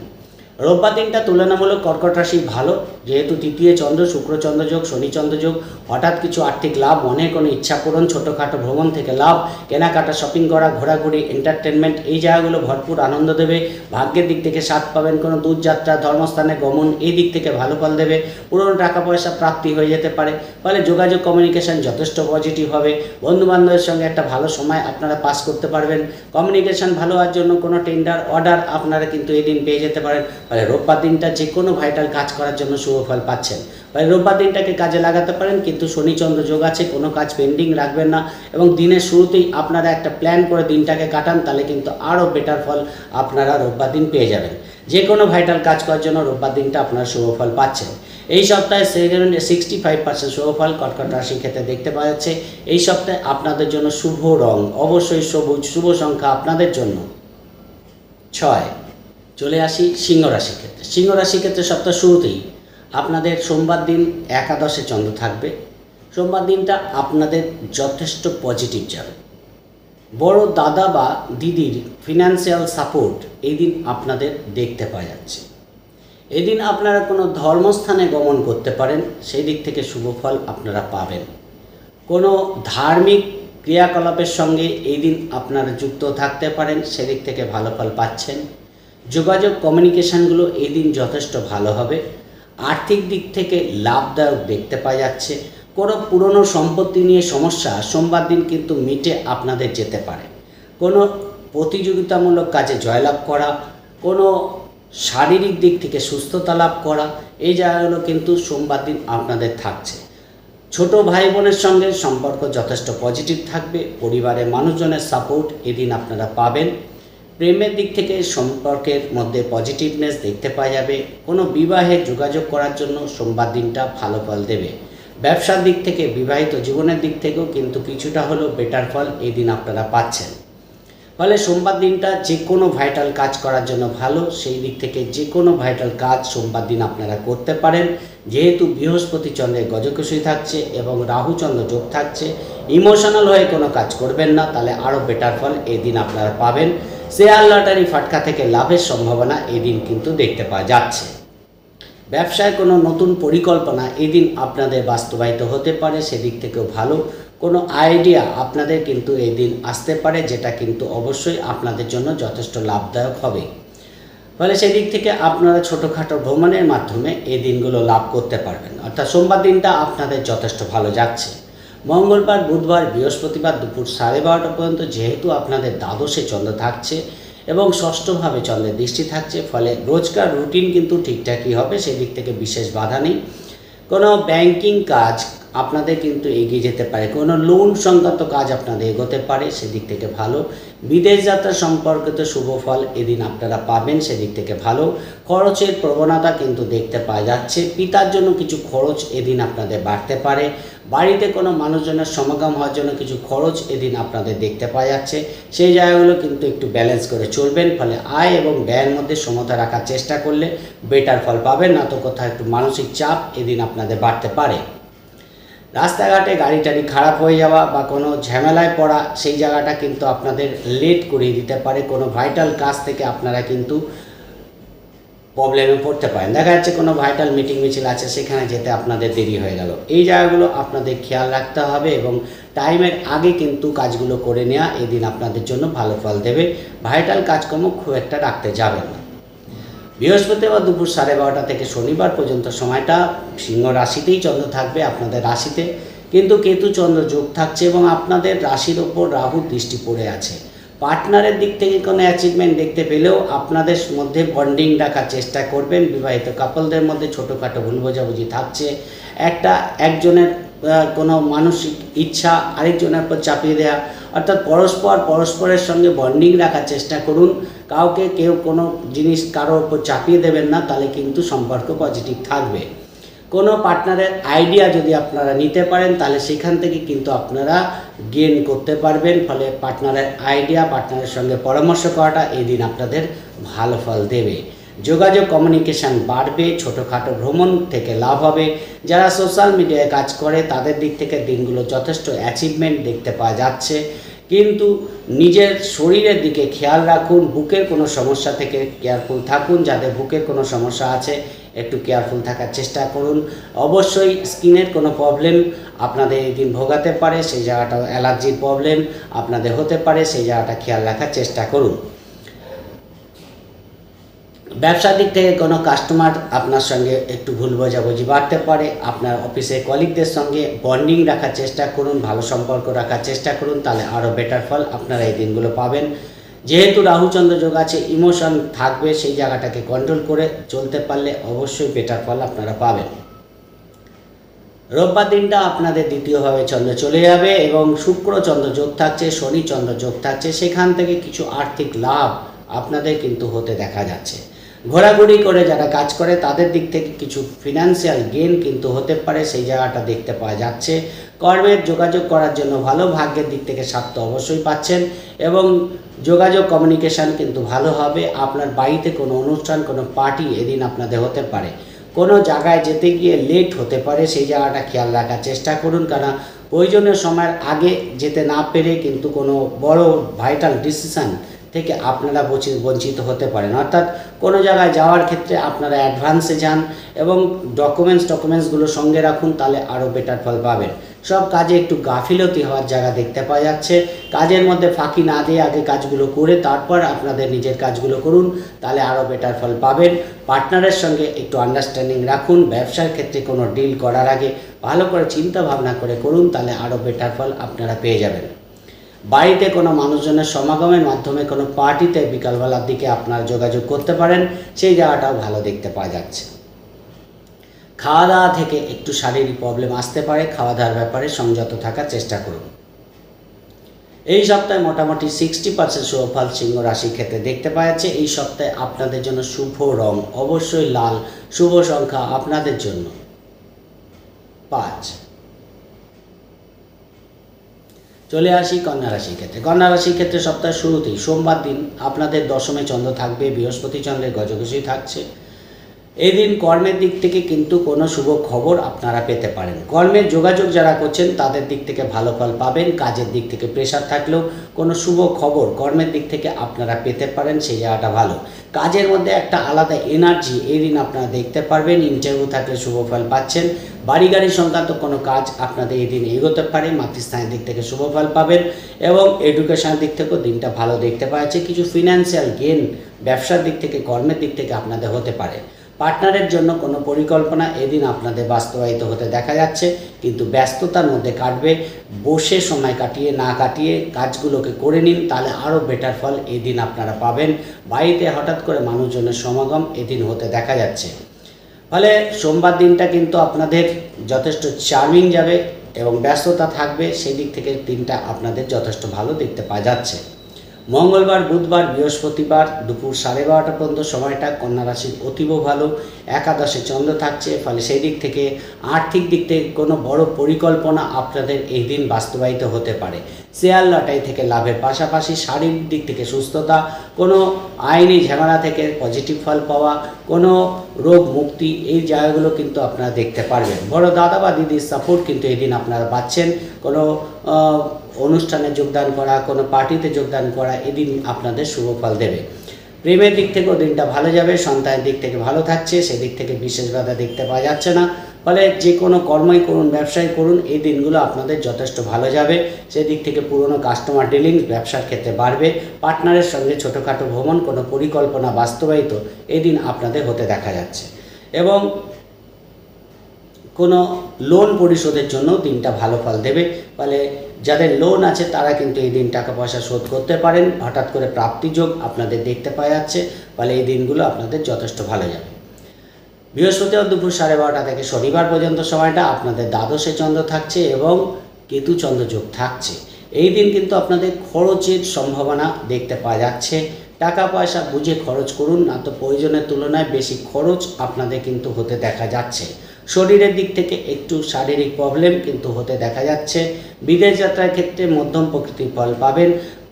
রোববার দিনটা তুলনামূলক কর্কট রাশি ভালো, যেহেতু তৃতীয় চন্দ্র, শুক্রচন্দ্র যোগ, শনিচন্দ্র যোগ। হঠাৎ কিছু আর্থিক লাভ, মনের কোনো ইচ্ছা পূরণ, ছোটোখাটো ভ্রমণ থেকে লাভ, কেনাকাটা, শপিং করা, ঘোরাঘুরি, এন্টারটেনমেন্ট, এই জায়গাগুলো ভরপুর আনন্দ দেবে। ভাগ্যের দিক থেকে সাথ পাবেন। কোনো দূরযাত্রা, ধর্মস্থানে গমন, এই দিক থেকে ভালো ফল দেবে। পুরনো টাকা পয়সা প্রাপ্তি হয়ে যেতে পারে। ফলে যোগাযোগ, কমিউনিকেশন যথেষ্ট পজিটিভ হবে। বন্ধুবান্ধবের সঙ্গে একটা ভালো সময় আপনারা পাস করতে পারবেন। কমিউনিকেশন ভালো হওয়ার জন্য কোনো টেন্ডার, অর্ডার আপনারা কিন্তু এদিন পেয়ে যেতে পারেন। ফলে রোববার দিনটা যে কোনো ভাইটাল কাজ করার জন্য শুভ ফল পাচ্ছেন। ফলে রোববার দিনটাকে কাজে লাগাতে পারেন, কিন্তু শনিচন্দ্র যোগ আছে, কোনো কাজ পেন্ডিং রাখবেন না এবং দিনের শুরুতেই আপনারা একটা প্ল্যান করে দিনটাকে কাটান, তাহলে কিন্তু আরও বেটার ফল আপনারা রোববার দিন পেয়ে যাবেন। যে কোনো ভাইটাল কাজ করার জন্য রোববার দিনটা আপনারা শুভ ফল পাচ্ছেন। এই সপ্তাহে 65% শুভ ফল কর্কট রাশির ক্ষেত্রে দেখতে পাওয়া যাচ্ছে। এই সপ্তাহে আপনাদের জন্য শুভ রং অবশ্যই সবুজ, শুভ সংখ্যা আপনাদের জন্য 6। চলে আসি সিংহ রাশির ক্ষেত্রে। সিংহ রাশির ক্ষেত্রে সপ্তাহ শুরুতেই আপনাদের সোমবার দিন একাদশে চন্দ্র থাকবে। সোমবার দিনটা আপনাদের যথেষ্ট পজিটিভ যাবে। বড় দাদা বা দিদির ফিনান্সিয়াল সাপোর্ট এই দিন আপনাদের দেখতে পাওয়া যাচ্ছে। এদিন আপনারা কোনো ধর্মস্থানে গমন করতে পারেন, সেই দিক থেকে শুভ ফল আপনারা পাবেন। কোনো ধার্মিক ক্রিয়াকলাপের সঙ্গে এই দিন আপনারা যুক্ত থাকতে পারেন, সেদিক থেকে ভালো ফল পাচ্ছেন। যোগাযোগ, কমিউনিকেশানগুলো এই দিন যথেষ্ট ভালো হবে। আর্থিক দিক থেকে লাভদায়ক দেখতে পাওয়া যাচ্ছে। কোনো পুরনো সম্পত্তি নিয়ে সমস্যা সোমবার দিন কিন্তু মিটে আপনাদের যেতে পারে। কোনো প্রতিযোগিতামূলক কাজে জয়লাভ করা, কোনো শারীরিক দিক থেকে সুস্থতা লাভ করা, এই জায়গাগুলো কিন্তু সোমবার দিন আপনাদের থাকছে। ছোট ভাই বোনের সঙ্গে সম্পর্ক যথেষ্ট পজিটিভ থাকবে। পরিবারের মানুষজনের সাপোর্ট এদিন আপনারা পাবেন। প্রেমের দিক থেকে সম্পর্কের মধ্যে পজিটিভনেস দেখতে পাওয়া যাবে। কোনো বিবাহে যোগাযোগ করার জন্য সোমবার দিনটা ভালো ফল দেবে। ব্যবসার দিক থেকে, বিবাহিত জীবনের দিক থেকেও কিন্তু কিছুটা হলেও বেটার ফল এই দিন আপনারা পাচ্ছেন। ফলে সোমবার দিনটা যে কোনো ভাইটাল কাজ করার জন্য ভালো। সেই দিক থেকে যে কোনো ভাইটাল কাজ সোমবার দিন আপনারা করতে পারেন। যেহেতু বৃহস্পতি চন্দ্রের গজকেশরী থাকছে এবং রাহু চন্দ্র যোগ থাকছে, ইমোশনাল হয়ে কোনো কাজ করবেন না, তাহলে আরও বেটার ফল এই দিন আপনারা পাবেন। শেয়ার লটারি ফাটকা থেকে লাভের সম্ভাবনা এদিন কিন্তু দেখতে পাওয়া যাচ্ছে। ব্যবসায় কোনো নতুন পরিকল্পনা এদিন আপনাদের বাস্তবায়িত হতে পারে, সেদিক থেকেও ভালো। কোনো আইডিয়া আপনাদের কিন্তু এই দিন আসতে পারে, যেটা কিন্তু অবশ্যই আপনাদের জন্য যথেষ্ট লাভদায়ক হবে। ফলে সেদিক থেকে আপনারা ছোটোখাটো ভ্রমণের মাধ্যমে এই দিনগুলো লাভ করতে পারবেন। অর্থাৎ সোমবার দিনটা আপনাদের যথেষ্ট ভালো যাচ্ছে। মঙ্গলবার, বুধবার, বৃহস্পতিবার দুপুর 12:30 পর্যন্ত যেহেতু আপনাদের দ্বাদশে চন্দ্র থাকছে এবং ষষ্ঠভাবে চন্দ্রের দৃষ্টি থাকছে, ফলে রোজকার রুটিন কিন্তু ঠিকঠাকই হবে, সেদিক থেকে বিশেষ বাধা নেই। কোনো ব্যাংকিং কাজ আপনাদের কিন্তু এগিয়ে যেতে পারে, কোনো লোন সংক্রান্ত কাজ আপনাদের এগোতে পারে, সেদিক থেকে ভালো। বিদেশ যাত্রা সম্পর্কিত শুভ ফল এদিন আপনারা পাবেন, সেদিক থেকে ভালো। খরচের প্রবণতা কিন্তু দেখতে পাওয়া যাচ্ছে। পিতার জন্য কিছু খরচ এদিন আপনাদের বাড়তে পারে। বাড়িতে কোনো মানুষজনের সমাগম হওয়ার জন্য কিছু খরচ এদিন আপনাদের দেখতে পাওয়া যাচ্ছে। সেই জায়গাগুলো কিন্তু একটু ব্যালেন্স করে চলবেন। ফলে আয় এবং ব্যয়ের মধ্যে সমতা রাখার চেষ্টা করলে বেটার ফল পাবেন, না তো কোথাও একটু মানসিক চাপ এদিন আপনাদের বাড়তে পারে। রাস্তাঘাটে গাড়ি টাড়ি খারাপ হয়ে যাওয়া বা কোনো ঝামেলায় পড়া, সেই জায়গাটা কিন্তু আপনাদের লেট করিয়ে দিতে পারে। কোনো ভাইটাল কাজ থেকে আপনারা কিন্তু প্রবলেমে পড়তে পারেন। দেখা যাচ্ছে কোনো ভাইটাল মিটিং মিছিল আছে, সেখানে যেতে আপনাদের দেরি হয়ে গেল। এই জায়গাগুলো আপনাদের খেয়াল রাখতে হবে এবং টাইমের আগে কিন্তু কাজগুলো করে নেওয়া এদিন আপনাদের জন্য ভালো ফল দেবে। ভাইটাল কাজকর্ম খুব একটা রাখতে যাবেন না। বৃহস্পতিবার দুপুর 12:30 থেকে শনিবার পর্যন্ত সময়টা সিংহ রাশিতেই চন্দ্র থাকবে, আপনাদের রাশিতে কিন্তু কেতু চন্দ্র যোগ থাকছে এবং আপনাদের রাশির ওপর রাহু দৃষ্টি পড়ে আছে। পার্টনারের দিক থেকে কোনো অ্যাচিভমেন্ট দেখতে পেলেও আপনাদের মধ্যে বন্ডিং রাখার চেষ্টা করবেন। বিবাহিত কাপলদের মধ্যে ছোটোখাটো ভুল বোঝাবুঝি থাকছে, একজনের কোনো মানসিক ইচ্ছা আরেকজনের উপর চাপিয়ে দেওয়া, অর্থাৎ পরস্পরের সঙ্গে বন্ডিং রাখার চেষ্টা করুন। কেউ কোনো জিনিস কারোর উপর চাপিয়ে দেবেন না, তাহলে কিন্তু সম্পর্ক পজিটিভ থাকবে। কোনো পার্টনারের আইডিয়া যদি আপনারা নিতে পারেন, তাহলে সেখান থেকে কিন্তু আপনারা গেইন করতে পারবেন। ফলে পার্টনারের আইডিয়া, পার্টনারের সঙ্গে পরামর্শ করাটা এই দিন আপনাদের ভালো ফল দেবে। যোগাযোগ কমিউনিকেশান বাড়বে, ছোটোখাটো ভ্রমণ থেকে লাভ হবে। যারা সোশ্যাল মিডিয়ায় কাজ করে তাদের দিক থেকে দিনগুলো যথেষ্ট অ্যাচিভমেন্ট দেখতে পাওয়া যাচ্ছে, কিন্তু নিজের শরীরের দিকে খেয়াল রাখুন। বুকের কোনো সমস্যা থেকে কেয়ারফুল থাকুন। যাদের বুকের কোনো সমস্যা আছে একটু কেয়ারফুল থাকার চেষ্টা করুন। অবশ্যই স্কিনের কোনো প্রবলেম আপনাদের এই দিন ভোগাতে পারে, সেই জায়গাটা অ্যালার্জির প্রবলেম আপনাদের হতে পারে, সেই জায়গাটা খেয়াল রাখার চেষ্টা করুন। ব্যবসার দিক থেকে কোনো কাস্টমার আপনার সঙ্গে একটু ভুল বোঝাবুঝি বাড়তে পারে। আপনার অফিসের কলিগদের সঙ্গে বন্ডিং রাখার চেষ্টা করুন, ভালো সম্পর্ক রাখার চেষ্টা করুন, তাহলে আরও বেটার ফল আপনারা এই দিনগুলো পাবেন। যেহেতু রাহুচন্দ্র যোগ আছে, ইমোশন থাকবে, সেই জায়গাটাকে কন্ট্রোল করে চলতে পারলে অবশ্যই বেটার ফল আপনারা পাবেন। রোববার দিনটা আপনাদের দ্বিতীয়ভাবে চন্দ্র চলে যাবে এবং শুক্র চন্দ্র যোগ থাকছে, শনি চন্দ্র যোগ থাকছে। সেখান থেকে কিছু আর্থিক লাভ আপনাদের কিন্তু হতে দেখা যাচ্ছে। ঘোরাঘুরি করে যারা কাজ করে তাদের দিক থেকে কিছু ফিনান্সিয়াল গেইন কিন্তু হতে পারে, সেই জায়গাটা দেখতে পাওয়া যাচ্ছে। কর্মের যোগাযোগ করার জন্য ভালো, ভাগ্যের দিক থেকে স্বার্থ অবশ্যই পাচ্ছেন এবং যোগাযোগ কমিউনিকেশান কিন্তু ভালো হবে। আপনার বাড়িতে কোনো অনুষ্ঠান, কোনো পার্টি এদিন আপনাদের হতে পারে। কোনো জায়গায় যেতে গিয়ে লেট হতে পারে, সেই জায়গাটা খেয়াল রাখার চেষ্টা করুন, কারণ প্রয়োজনীয় সময়ের আগে যেতে না পেরে কিন্তু কোনো বড় ভাইটাল ডিসিশান থেকে আপনারা বঞ্চিত হতে পারেন। অর্থাৎ কোনো জায়গায় যাওয়ার ক্ষেত্রে আপনারা অ্যাডভান্সে যান এবং ডকুমেন্টসগুলো সঙ্গে রাখুন, তাহলে আরও বেটার ফল পাবেন। সব কাজে একটু গাফিলতি হওয়ার জায়গা দেখতে পাওয়া যাচ্ছে। কাজের মধ্যে ফাঁকি না দিয়ে আগে কাজগুলো করে তারপর আপনাদের নিজের কাজগুলো করুন, তাহলে আরও বেটার ফল পাবেন। পার্টনারের সঙ্গে একটু আন্ডারস্ট্যান্ডিং রাখুন। ব্যবসার ক্ষেত্রে কোনো ডিল করার আগে ভালো করে চিন্তা ভাবনা করে করুন, তাহলে আরও বেটার ফল আপনারা পেয়ে যাবেন। বাড়িতে কোনো মানুষজনের সমাগমের মাধ্যমে কোনো পার্টিতে বিকালবেলার দিকে আপনারা যোগাযোগ করতে পারেন, সেই জায়গাটাও ভালো দেখতে পাওয়া যাচ্ছে। খাওয়া দাওয়া থেকে একটু শারীরিক প্রবলেম আসতে পারে, খাওয়া দাওয়ার ব্যাপারে সংযত থাকার চেষ্টা করুন। এই সপ্তাহে মোটামুটি 60% শুভফল সিংহ রাশির ক্ষেত্রে দেখতে পাওয়া যাচ্ছে। এই সপ্তাহে আপনাদের জন্য শুভ রং অবশ্যই লাল, শুভ সংখ্যা আপনাদের জন্য 5। চলে আসি কন্যা রাশির ক্ষেত্রে। কন্যা রাশির ক্ষেত্রে সপ্তাহের শুরুতেই সোমবার দিন আপনাদের দশমে চন্দ্র থাকবে, বৃহস্পতি চন্দ্রের গজঘষি থাকছে। এই দিন কর্মের দিক থেকে কিন্তু কোনো শুভ খবর আপনারা পেতে পারেন। কর্মের যোগাযোগ যারা করছেন তাদের দিক থেকে ভালো ফল পাবেন। কাজের দিক থেকে প্রেশার থাকলেও কোনো শুভ খবর কর্মের দিক থেকে আপনারা পেতে পারেন, সেই জায়গাটা ভালো। কাজের মধ্যে একটা আলাদা এনার্জি এই দিন আপনারা দেখতে পারবেন। ইন্টারভিউ থাকলে শুভ ফল পাচ্ছেন। বাড়ি গাড়ি সংক্রান্ত কোনো কাজ আপনাদের এই দিন এগোতে পারে। মাতৃস্থানের দিক থেকে শুভ ফল পাবেন এবং এডুকেশনের দিক থেকেও দিনটা ভালো দেখতে পাওয়া যাচ্ছে। কিছু ফিনান্সিয়াল গেইন ব্যবসার দিক থেকে, কর্মের দিক থেকে আপনাদের হতে পারে। পার্টনারের জন্য কোনো পরিকল্পনা এদিন আপনাদের বাস্তবায়িত হতে দেখা যাচ্ছে, কিন্তু ব্যস্ততার মধ্যে কাটবে। বসে সময় না কাটিয়ে কাজগুলোকে করে নিন, তাহলে আরও বেটার ফল এদিন আপনারা পাবেন। বাড়িতে হঠাৎ করে মানুষজনের সমাগম এদিন হতে দেখা যাচ্ছে। ফলে সোমবার দিনটা কিন্তু আপনাদের যথেষ্ট চার্মিং যাবে এবং ব্যস্ততা থাকবে, সেই দিক থেকে দিনটা আপনাদের যথেষ্ট ভালো দেখতে পাওয়া যাচ্ছে। মঙ্গলবার, বুধবার, বৃহস্পতিবার দুপুর 12:30 পর্যন্ত সময়টা কন্যা রাশির অতীব ভালো। একাদশে চন্দ্র থাকছে, ফলে সেই দিক থেকে আর্থিক দিক থেকে কোনো বড় পরিকল্পনা আপনাদের এই দিন বাস্তবায়িত হতে পারে। শেয়ার লটারি থেকে লাভের পাশাপাশি শারীরিক দিক থেকে সুস্থতা, কোনো আইনি ঝামেলা থেকে পজিটিভ ফল পাওয়া, কোনো রোগ মুক্তি, এই জায়গাগুলো কিন্তু আপনারা দেখতে পারবেন। বড় দাদা বা দিদির সাপোর্ট কিন্তু এই দিন আপনারা পাচ্ছেন। কোনো অনুষ্ঠানে যোগদান করা, কোনো পার্টিতে যোগদান করা এদিন আপনাদের শুভ ফল দেবে। প্রেমের দিক থেকেও দিনটা ভালো যাবে, সন্তানের দিক থেকে ভালো থাকছে, সেদিক থেকে বিশেষ বাধা দেখতে পাওয়া যাচ্ছে না। ফলে যে কোনো কর্মই করুন, ব্যবসায় করুন, এই দিনগুলো আপনাদের যথেষ্ট ভালো যাবে। সেদিক থেকে পুরনো কাস্টমার ডিলিংস ব্যবসার ক্ষেত্রে বাড়বে। পার্টনারের সঙ্গে ছোটোখাটো ভ্রমণ, কোনো পরিকল্পনা বাস্তবায়িত এই দিন আপনাদের হতে দেখা যাচ্ছে। এবং কোনো লোন পরিশোধের জন্য দিনটা ভালো ফল দেবে। ফলে যাদের লোন আছে তারা কিন্তু এই দিন টাকা পয়সা শোধ করতে পারেন। হঠাৎ করে প্রাপ্তিযোগ আপনাদের দেখতে পাওয়া যাচ্ছে, ফলে এই দিনগুলো আপনাদের যথেষ্ট ভালো যাবে। বৃহস্পতিবার দুপুর 12:30 থেকে শনিবার পর্যন্ত সময়টা আপনাদের দ্বাদশে চন্দ্র থাকছে এবং কেতু চন্দ্র যোগ থাকছে। এই দিন কিন্তু আপনাদের খরচের সম্ভাবনা দেখতে পাওয়া যাচ্ছে। টাকা পয়সা বুঝে খরচ করুন, না তো প্রয়োজনের তুলনায় বেশি খরচ আপনাদের কিন্তু হতে দেখা যাচ্ছে। শরীরের দিক থেকে একটু শারীরিক প্রবলেম কিন্তু হতে দেখা যাচ্ছে। বিদেশ যাত্রার ক্ষেত্রে মধ্যম প্রকৃতির ফল পাবেন।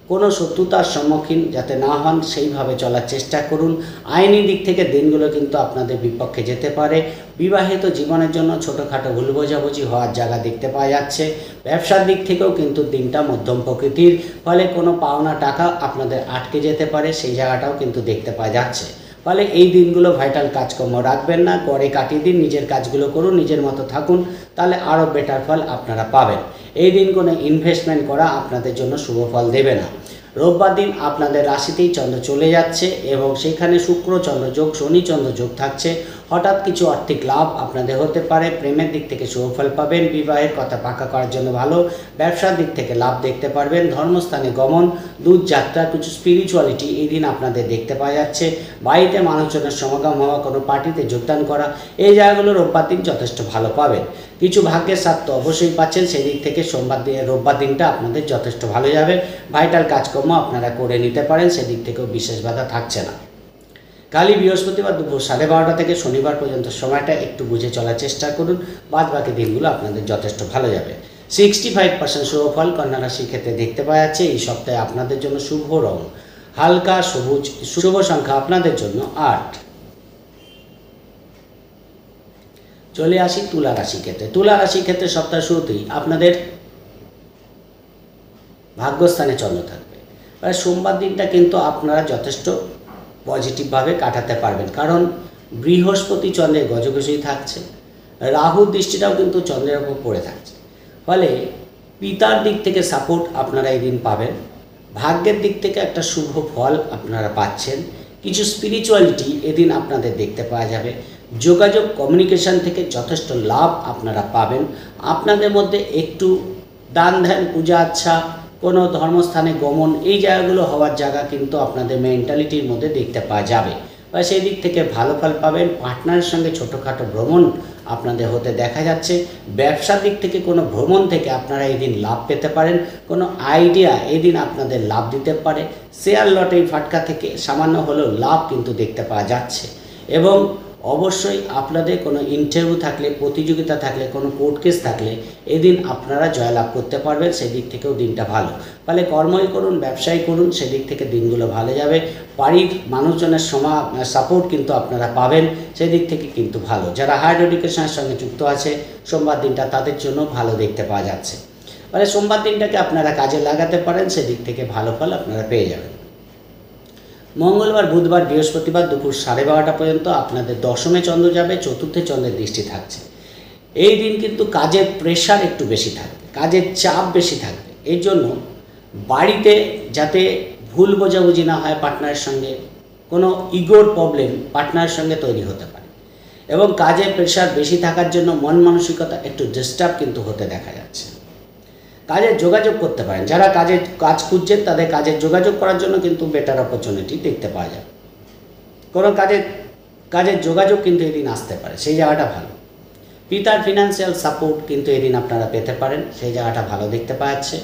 কোনো শত্রুতার সম্মুখীন যাতে না হন সেইভাবে চলার চেষ্টা করুন। আইনি দিক থেকে দিনগুলো কিন্তু আপনাদের বিপক্ষে যেতে পারে। বিবাহিত জীবনের জন্য ছোটোখাটো ভুল বোঝাবুঝি হওয়ার জায়গা দেখতে পাওয়া যাচ্ছে। ব্যবসার দিক থেকেও কিন্তু দিনটা মধ্যম প্রকৃতির, ফলে কোনো পাওনা টাকা আপনাদের আটকে যেতে পারে, সেই জায়গাটাও কিন্তু দেখতে পাওয়া যাচ্ছে। ফলে এই দিনগুলো ভাইটাল কাজকর্ম রাখবেন না, করে কাটিয়ে দিন, নিজের কাজগুলো করুন, নিজের মতো থাকুন, তাহলে আরও বেটার ফল আপনারা পাবেন। এই দিন কোনো ইনভেস্টমেন্ট করা আপনাদের জন্য শুভ ফল দেবে না। রোববার দিন আপনাদের রাশিতেই চন্দ্র চলে যাচ্ছে এবং সেখানে শুক্র চন্দ্র যোগ, শনি চন্দ্র যোগ থাকছে। হঠাৎ কিছু আর্থিক লাভ আপনাদের হতে পারে। প্রেমের দিক থেকে শুভ ফল পাবেন, বিবাহের কথা পাকা করার জন্য ভালো। ব্যবসার দিক থেকে লাভ দেখতে পারবেন। ধর্মস্থানে গমন, দূর যাত্রা, কিছু স্পিরিচুয়ালিটি এই দিন আপনাদের দেখতে পাওয়া যাচ্ছে। বাড়িতে মানুষজনের সমাগম হওয়া, কোনো পার্টিতে যোগদান করা, এই জায়গাগুলো রোববার দিন যথেষ্ট ভালো পাবেন। কিছু ভাগ্যের সাথ তো অবশ্যই পাচ্ছেন, সেই দিক থেকে রোববার দিনটা আপনাদের যথেষ্ট ভালো যাবে। ভাইটাল কাজকর্ম আপনারা করে নিতে পারেন, সেদিক থেকেও বিশেষ বাধা থাকছে না। কালই বৃহস্পতিবার দুপুর 12:30 থেকে শনিবার পর্যন্ত সময়টা একটু বুঝে চলার চেষ্টা করুন। বাদ বাকি দিনগুলো আপনাদের যথেষ্ট ভালো যাবে। 65% শুভ ফল কন্যা রাশির ক্ষেত্রে দেখতে পাওয়া যাচ্ছে। এই সপ্তাহে আপনাদের জন্য শুভ রং হালকা সবুজ। শুভ সংখ্যা আপনাদের জন্য 8। চলে আসি তুলা রাশির ক্ষেত্রে। তুলা রাশির ক্ষেত্রে সপ্তাহ শুরুতেই আপনাদের ভাগ্যস্থানে চন্দ্র থাকবে। সোমবার দিনটা কিন্তু আপনারা যথেষ্ট পজিটিভভাবে কাটাতে পারবেন, কারণ বৃহস্পতি চন্দ্রের গজগজই থাকছে, রাহুর দৃষ্টিটাও কিন্তু চন্দ্রের ওপর পড়ে থাকছে। ফলে পিতার দিক থেকে সাপোর্ট আপনারা এই দিন পাবেন। ভাগ্যের দিক থেকে একটা শুভ ফল আপনারা পাচ্ছেন। কিছু স্পিরিচুয়ালিটি এদিন আপনাদের দেখতে পাওয়া যাবে। যোগাযোগ, কমিউনিকেশন থেকে যথেষ্ট লাভ আপনারা পাবেন। আপনাদের মধ্যে একটু দান ধ্যান, পূজা আচ্ছা, কোনো ধর্মস্থানে গমন, এই জায়গাগুলো হওয়ার জায়গা কিন্তু আপনাদের মেন্টালিটির মধ্যে দেখতে পাওয়া যাবে, বা সেই দিক থেকে ভালো ফল পাবেন। পার্টনারের সঙ্গে ছোটোখাটো ভ্রমণ আপনাদের হতে দেখা যাচ্ছে। ব্যবসার দিক থেকে কোনো ভ্রমণ থেকে আপনারা এই দিন লাভ পেতে পারেন। কোনো আইডিয়া এই দিন আপনাদের লাভ দিতে পারে। শেয়ার লটারি ফাটকা থেকে সামান্য হলেও লাভ কিন্তু দেখতে পাওয়া যাচ্ছে। এবং অবশ্যই আপনাদের কোনো ইন্টারভিউ থাকলে, প্রতিযোগিতা থাকলে, কোনো কোর্ট কেস থাকলে এদিন আপনারা জয়লাভ করতে পারবেন। সেদিক থেকেও দিনটা ভালো। ফলে কর্মই করুন, ব্যবসায় করুন, সেদিক থেকে দিনগুলো ভালো যাবে। বাড়ির মানুষজনের সাপোর্ট কিন্তু আপনারা পাবেন, সেদিক থেকে কিন্তু ভালো। যারা হায়ার এডুকেশনের সঙ্গে যুক্ত আছে, সোমবার দিনটা তাদের জন্য ভালো দেখতে পাওয়া যাচ্ছে। ফলে সোমবার দিনটাকে আপনারা কাজে লাগাতে পারেন, সেদিক থেকে ভালো ফল আপনারা পেয়ে যাবেন। মঙ্গলবার, বুধবার, বৃহস্পতিবার দুপুর 12:30 পর্যন্ত আপনাদের দশমে চন্দ্র যাবে, চতুর্থে চন্দ্রের দৃষ্টি থাকছে। এই দিন কিন্তু কাজের প্রেশার একটু বেশি থাকবে, কাজের চাপ বেশি থাকবে। এই জন্য বাড়িতে যাতে ভুল বোঝাবুঝি না হয়, পার্টনারের সঙ্গে কোনো ইগোর প্রবলেম পার্টনারের সঙ্গে তৈরি হতে পারে। এবং কাজের প্রেশার বেশি থাকার জন্য মন মানসিকতা একটু ডিস্টার্ব কিন্তু হতে দেখা যাচ্ছে। কাজের যোগাযোগ করতে পারেন, যারা কাজ খুঁজছেন তাদের কাজের যোগাযোগ করার জন্য কিন্তু বেটার অপরচুনিটি দেখতে পাওয়া যাবে। কোনো কাজের যোগাযোগ কিন্তু এদিন আসতে পারে, সেই জায়গাটা ভালো। পিতার ফিনান্সিয়াল সাপোর্ট কিন্তু এদিন আপনারা পেতে পারেন, সেই জায়গাটা ভালো দেখতে পাওয়া যাচ্ছে।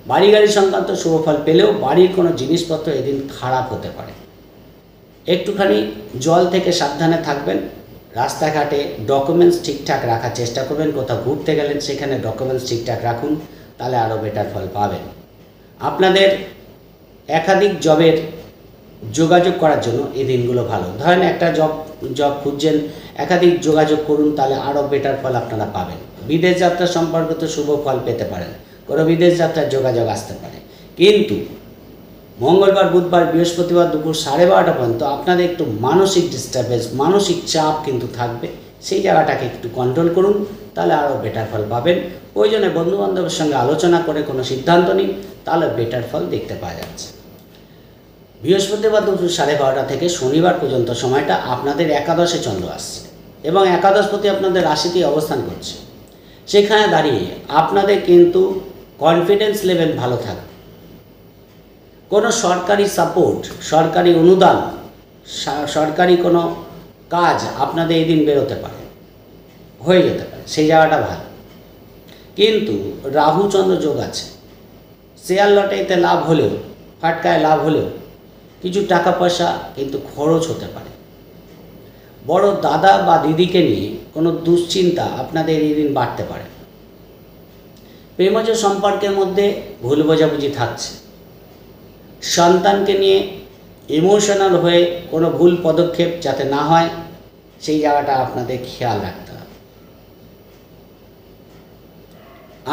বাড়ি গাড়ি সংক্রান্ত শুভ ফল পেলেও বাড়ির কোনো জিনিসপত্র এদিন খারাপ হতে পারে। একটুখানি জল থেকে সাবধানে থাকবেন। রাস্তাঘাটে ডকুমেন্টস ঠিকঠাক রাখার চেষ্টা করবেন। কোথাও ঘুরতে গেলেন সেখানে ডকুমেন্টস ঠিকঠাক রাখুন, তাহলে আরও বেটার ফল পাবেন। আপনাদের একাধিক জবের যোগাযোগ করার জন্য এই দিনগুলো ভালো। ধরেন একটা জব খুঁজছেন, একাধিক যোগাযোগ করুন, তাহলে আরও বেটার ফল আপনারা পাবেন। বিদেশ যাত্রা সম্পর্কিত শুভ ফল পেতে পারেন, কোনো বিদেশ যাত্রার যোগাযোগ আসতে পারে। কিন্তু মঙ্গলবার, বুধবার, বৃহস্পতিবার দুপুর 12:30 পর্যন্ত আপনাদের একটু মানসিক ডিস্টারবেন্স, মানসিক চাপ কিন্তু থাকবে। সেই জায়গাটাকে একটু কন্ট্রোল করুন, তাহলে আরও বেটার ফল পাবেন। প্রয়োজনে বন্ধুবান্ধবের সঙ্গে আলোচনা করে কোনো সিদ্ধান্ত নিন, তাহলে বেটার ফল দেখতে পাওয়া যাচ্ছে। বৃহস্পতিবার দুপুর 12:30 থেকে শনিবার পর্যন্ত সময়টা আপনাদের একাদশে চন্দ্র আসছে এবং একাদশপতি আপনাদের রাশিতেই অবস্থান করছে। সেখানে দাঁড়িয়ে আপনাদের কিন্তু কনফিডেন্স লেভেল ভালো থাকবে। কোনো সরকারি সাপোর্ট, সরকারি অনুদান, সরকারি কোনো কাজ আপনাদের এই দিন বেরোতে পারে, হয়ে যেতে পারে, সেই জায়গাটা ভালো। কিন্তু রাহুচন্দ্র যোগ আছে, শেয়ার লটারিতে লাভ হলেও, ফাটকায় লাভ হলেও কিছু টাকা পয়সা কিন্তু খরচ হতে পারে। বড় দাদা বা দিদিকে নিয়ে কোনো দুশ্চিন্তা আপনাদের এই দিন বাড়তে পারে। প্রেমজ সম্পর্কের মধ্যে ভুল বোঝাবুঝি থাকছে। সন্তানকে নিয়ে ইমোশনাল হয়ে কোনো ভুল পদক্ষেপ যাতে না হয়, সেই জায়গাটা আপনাদের খেয়াল রাখতে হবে।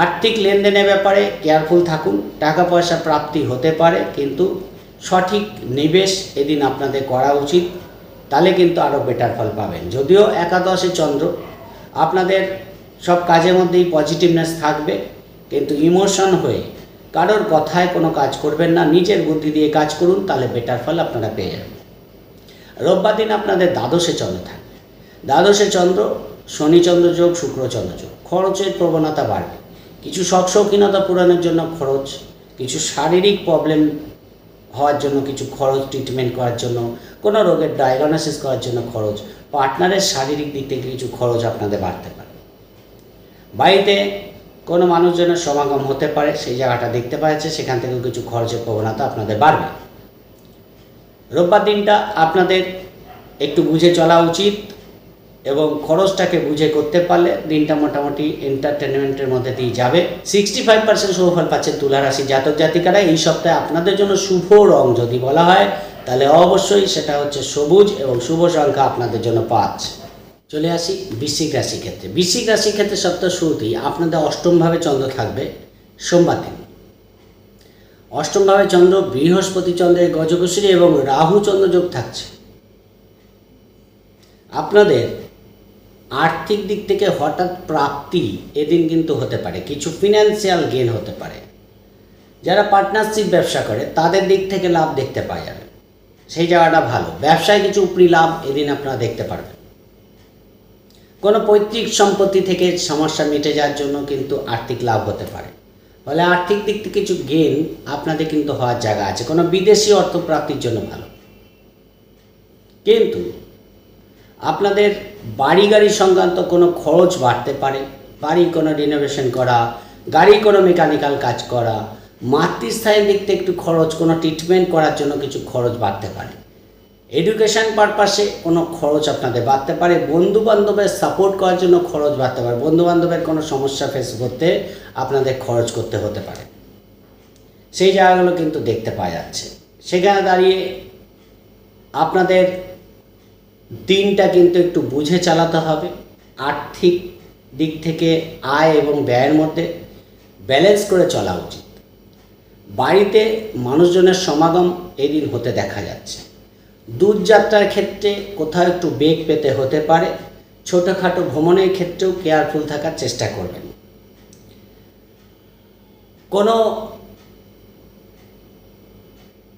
আর্থিক লেনদেনের ব্যাপারে কেয়ারফুল থাকুন। টাকা পয়সা প্রাপ্তি হতে পারে, কিন্তু সঠিক নিবেশ এদিন আপনাদের করা উচিত, তাহলে কিন্তু আরও বেটার ফল পাবেন। যদিও একাদশে চন্দ্র, আপনাদের সব কাজের মধ্যেই পজিটিভনেস থাকবে, কিন্তু ইমোশন হয়ে কারোর কথায় কোনো কাজ করবেন না, নিজের বুদ্ধি দিয়ে কাজ করুন, তাহলে বেটার ফল আপনারা পেয়ে যাবেন। রোববার দিন আপনাদের দ্বাদশে চন্দ্র থাকবে। দ্বাদশে চন্দ্র শনিচন্দ্র যোগ, শুক্রচন্দ্র যোগ। খরচের প্রবণতা বাড়বে। কিছু শখ শৌখিনতা পূরণের জন্য খরচ, কিছু শারীরিক প্রবলেম হওয়ার জন্য কিছু খরচ, ট্রিটমেন্ট করার জন্য, কোনো রোগের ডায়াগনোসিস করার জন্য খরচ, পার্টনারের শারীরিক দিক থেকে কিছু খরচ আপনাদের বাড়তে পারে। বাড়িতে কোনো মানুষজনের সমাগম হতে পারে, সেই জায়গাটা দেখতে পাওয়া যাচ্ছে, সেখান থেকেও কিছু খরচের প্রবণতা আপনাদের বাড়বে। রোববার দিনটা আপনাদের একটু বুঝে চলা উচিত এবং খরচটাকে বুঝে করতে পারলে দিনটা মোটামুটি এন্টারটেনমেন্টের মধ্যে দিয়ে যাবে। 65% শুভফল পাচ্ছেন তুলা রাশি জাতক জাতিকারা। এই সপ্তাহে আপনাদের জন্য শুভ রং যদি বলা হয়, তাহলে অবশ্যই সেটা হচ্ছে সবুজ এবং শুভ সংখ্যা আপনাদের জন্য 5। চলে আসি বৃশ্চিক রাশির ক্ষেত্রে। বৃশ্চিক রাশির ক্ষেত্রে সপ্তাহ শুরুতেই আপনাদের অষ্টমভাবে চন্দ্র থাকবে সোমবার দিন। অষ্টমভাবে চন্দ্র বৃহস্পতি চন্দ্রের গজকেশরী এবং রাহু চন্দ্র যোগ থাকছে। আপনাদের আর্থিক দিক থেকে হঠাৎ প্রাপ্তি এদিন কিন্তু হতে পারে, কিছু ফিনান্সিয়াল গেন হতে পারে। যারা পার্টনারশিপ ব্যবসা করে তাদের দিক থেকে লাভ দেখতে পাওয়া যাবে, সেই জায়গাটা ভালো। ব্যবসায় কিছু উপরি লাভ এদিন আপনারা দেখতে পারবেন। কোনো পৈতৃক সম্পত্তি থেকে সমস্যা মিটে যাওয়ার জন্য কিন্তু আর্থিক লাভ হতে পারে, ফলে আর্থিক দিক থেকে কিছু গেন আপনাদের কিন্তু হওয়ার জায়গা আছে। কোনো বিদেশি অর্থ প্রাপ্তির জন্য ভালো। কিন্তু আপনাদের বাড়ি গাড়ি সংক্রান্ত কোনো খরচ বাড়তে পারে। বাড়ি কোনো রিনোভেশন করা, গাড়ি কোনো মেকানিক্যাল কাজ করা, মাতৃস্থায়ীর দিক থেকে একটু খরচ, কোনো ট্রিটমেন্ট করার জন্য কিছু খরচ বাড়তে পারে। এডুকেশন পারপাসে কোনো খরচ আপনাদের বাড়তে পারে। বন্ধুবান্ধবের সাপোর্ট করার জন্য খরচ বাড়তে পারে। বন্ধুবান্ধবের কোনো সমস্যা ফেস করতে আপনাদের খরচ করতে হতে পারে, সেই জায়গাগুলো কিন্তু দেখতে পাওয়া যাচ্ছে। সেখানে দাঁড়িয়ে আপনাদের দিনটা কিন্তু একটু বুঝে চালাতে হবে। আর্থিক দিক থেকে আয় এবং ব্যয়ের মধ্যে ব্যালেন্স করে চলা উচিত। বাড়িতে মানুষজনের সমাগম এই দিন হতে দেখা যাচ্ছে। দূরযাত্রার ক্ষেত্রে কোথাও একটু বেগ পেতে হতে পারে। ছোটোখাটো ভ্রমণের ক্ষেত্রেও কেয়ারফুল থাকার চেষ্টা করবেন। কোনো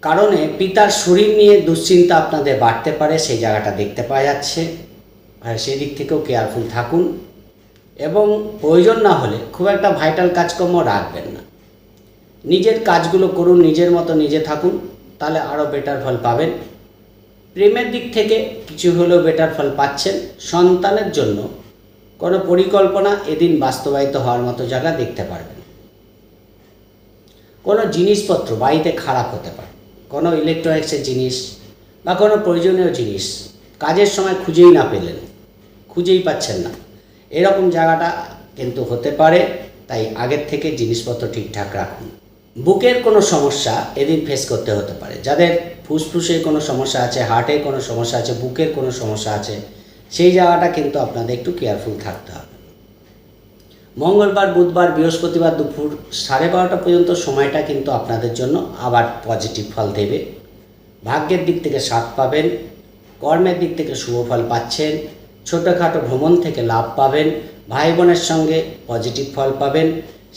কারণে পিতার শরীর নিয়ে দুশ্চিন্তা আপনাদের বাড়তে পারে, সেই জায়গাটা দেখতে পাওয়া যাচ্ছে। আর সেই দিক থেকেও কেয়ারফুল থাকুন এবং প্রয়োজন না হলে খুব একটা ভাইটাল কাজকর্ম রাখবেন না। নিজের কাজগুলো করুন, নিজের মতো নিজে থাকুন, তাহলে আরও বেটার ফল পাবেন। প্রেমের দিক থেকে কিছু হলেও বেটার ফল পাচ্ছেন। সন্তানের জন্য কোনো পরিকল্পনা এদিন বাস্তবায়িত হওয়ার মতো জায়গা দেখতে পারবেন। কোনো জিনিসপত্র বাড়িতে খারাপ হতে পারে, কোনো ইলেকট্রনিক্সের জিনিস বা কোনো প্রয়োজনীয় জিনিস কাজের সময় খুঁজেই পাচ্ছেন না, এরকম জায়গাটা কিন্তু হতে পারে। তাই আগের থেকে জিনিসপত্র ঠিকঠাক রাখুন। বুকের কোনো সমস্যা এদিন ফেস করতে হতে পারে। যাদের ফুসফুসের কোনো সমস্যা আছে, হার্টের কোনো সমস্যা আছে, বুকের কোনো সমস্যা আছে, সেই জায়গাটা কিন্তু আপনাদের একটু কেয়ারফুল থাকতে হবে। মঙ্গলবার, বুধবার, বৃহস্পতিবার দুপুর 12:30 পর্যন্ত সময়টা কিন্তু আপনাদের জন্য আবার পজিটিভ ফল দেবে। ভাগ্যের দিক থেকে 7 পাবেন, কর্মের দিক থেকে শুভ ফল পাচ্ছেন, ছোটোখাটো ভ্রমণ থেকে লাভ পাবেন, ভাই বোনের সঙ্গে পজিটিভ ফল পাবেন।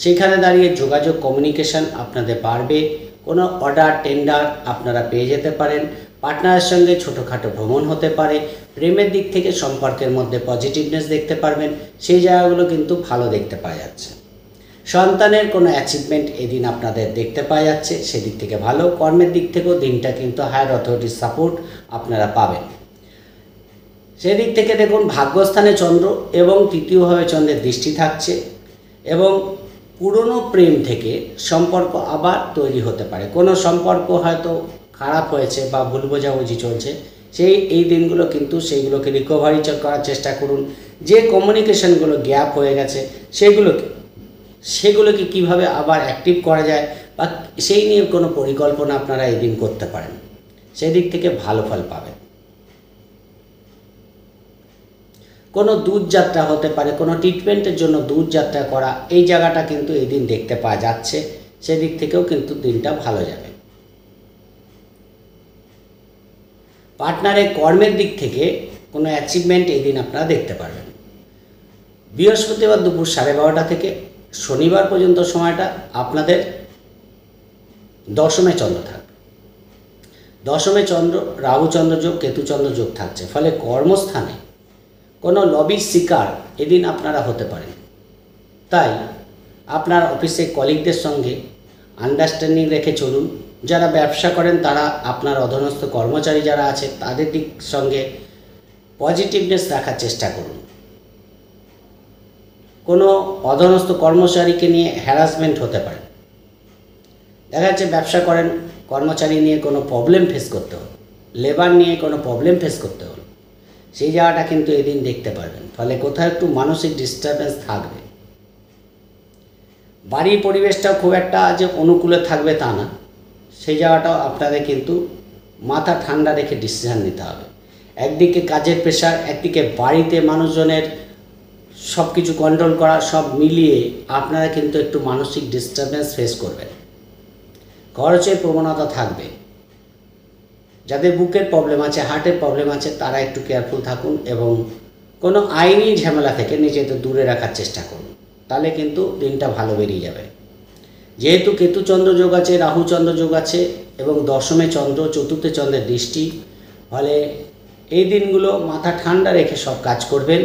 সেখানে দাঁড়িয়ে যোগাযোগ, কমিউনিকেশান আপনাদের বাড়বে। কোনো অর্ডার, টেন্ডার আপনারা পেয়ে যেতে পারেন। পার্টনারের সঙ্গে ছোটোখাটো ভ্রমণ হতে পারে। প্রেমের দিক থেকে সম্পর্কের মধ্যে পজিটিভনেস দেখতে পারবেন, সেই জায়গাগুলো কিন্তু ভালো দেখতে পাওয়া যাচ্ছে। সন্তানের কোনো অ্যাচিভমেন্ট এদিন আপনাদের দেখতে পাওয়া যাচ্ছে, সেদিক থেকে ভালো। কর্মের দিক থেকেও দিনটা কিন্তু হায়ার অথরিটির সাপোর্ট আপনারা পাবেন। সেদিক থেকে দেখুন, ভাগ্যস্থানে চন্দ্র এবং তৃতীয়ভাবে চন্দ্রের দৃষ্টি থাকছে এবং পুরনো প্রেম থেকে সম্পর্ক আবার তৈরি হতে পারে। কোনো সম্পর্ক হয়তো খারাপ হয়েছে বা ভুল বোঝাবুঝি চলছে, এই দিনগুলো কিন্তু সেইগুলোকে রিকভারি করার চেষ্টা করুন। যে কমিউনিকেশনগুলো গ্যাপ হয়ে গেছে সেগুলোকে কিভাবে আবার অ্যাক্টিভ করা যায় বা সেই নিয়ে কোনো পরিকল্পনা আপনারা এই দিন করতে পারেন, সেদিক থেকে ভালো ফল পাবেন। কোনো দূরযাত্রা হতে পারে, কোনো ট্রিটমেন্টের জন্য দূরযাত্রা করা, এই জায়গাটা কিন্তু এই দিন দেখতে পাওয়া যাচ্ছে, সেদিক থেকেও কিন্তু দিনটা ভালো যাবে। পার্টনারের কর্মের দিক থেকে কোনো অ্যাচিভমেন্ট এই দিন আপনারা দেখতে পারবেন। বৃহস্পতিবার দুপুর 12:30 থেকে শনিবার পর্যন্ত সময়টা আপনাদের দশমে চন্দ্র থাকবে। দশমে চন্দ্র, রাহুচন্দ্র যোগ, কেতুচন্দ্র যোগ থাকছে, ফলে কর্মস্থানে কোনো লবির শিকার এদিন আপনারা হতে পারেন। তাই আপনার অফিসে কলিগদের সঙ্গে আন্ডারস্ট্যান্ডিং রেখে চলুন। যারা ব্যবসা করেন তারা, আপনার অধীনস্থ কর্মচারী যারা আছে তাদের দিক সঙ্গে পজিটিভনেস রাখার চেষ্টা করুন। কোনো অধীনস্থ কর্মচারীকে নিয়ে হ্যারাসমেন্ট হতে পারে। দেখা যাচ্ছে ব্যবসা করেন, কর্মচারী নিয়ে কোনো প্রবলেম ফেস করতে হলো, লেবার নিয়ে কোনো প্রবলেম ফেস করতে হলো, সেই জায়গাটা কিন্তু এদিন দেখতে পারবেন। ফলে কোথাও একটু মানসিক ডিস্টারবেন্স থাকবে। বাড়ির পরিবেশটাও খুব একটা যে অনুকূলে থাকবে তা না, সেই জায়গাটাও আপনাদের কিন্তু মাথা ঠান্ডা রেখে ডিসিশান নিতে হবে। একদিকে কাজের প্রেশার, একদিকে বাড়িতে মানুষজনের সব কিছু কন্ট্রোল করা, সব মিলিয়ে আপনারা কিন্তু একটু মানসিক ডিস্টারবেন্স ফেস করবেন। খরচের প্রবণতা থাকবে। যাদের বুকের প্রবলেম আছে, হার্টের প্রবলেম আছে, তারা একটু কেয়ারফুল থাকুন এবং কোনো আইনি ঝামেলা থেকে নিজেদের দূরে রাখার চেষ্টা করুন, তাহলে কিন্তু দিনটা ভালো বেরিয়ে যাবে। যেহেতু কেতুচন্দ্র যোগ আছে, রাহুচন্দ্র যোগ আছে এবং দশমে চন্দ্র, চতুর্থে চন্দ্রের দৃষ্টি, ফলে এই দিনগুলো মাথা ঠান্ডা রেখে সব কাজ করবেন।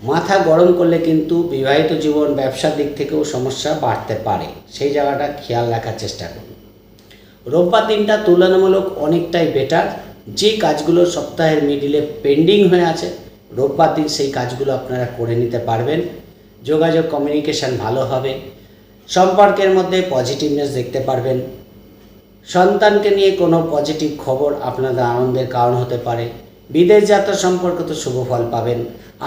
মাথা গরম করলে কিন্তু বিবাহিত জীবন, ব্যবসার দিক থেকেও সমস্যা বাড়তে পারে, সেই জায়গাটা খেয়াল রাখার চেষ্টা করুন। রোববার দিনটা তুলনামূলক অনেকটাই বেটার। যে কাজগুলো সপ্তাহের মিডিলে পেন্ডিং হয়ে আছে, রোববার দিন সেই কাজগুলো আপনারা করে নিতে পারবেন। যোগাযোগ, কমিউনিকেশান ভালো হবে। সম্পর্কের মধ্যে পজিটিভনেস দেখতে পারবেন। সন্তানকে নিয়ে কোনো পজিটিভ খবর আপনাদের আনন্দের কারণ হতে পারে। বিদেশ যাত্রা সম্পর্কিত শুভ ফল পাবেন।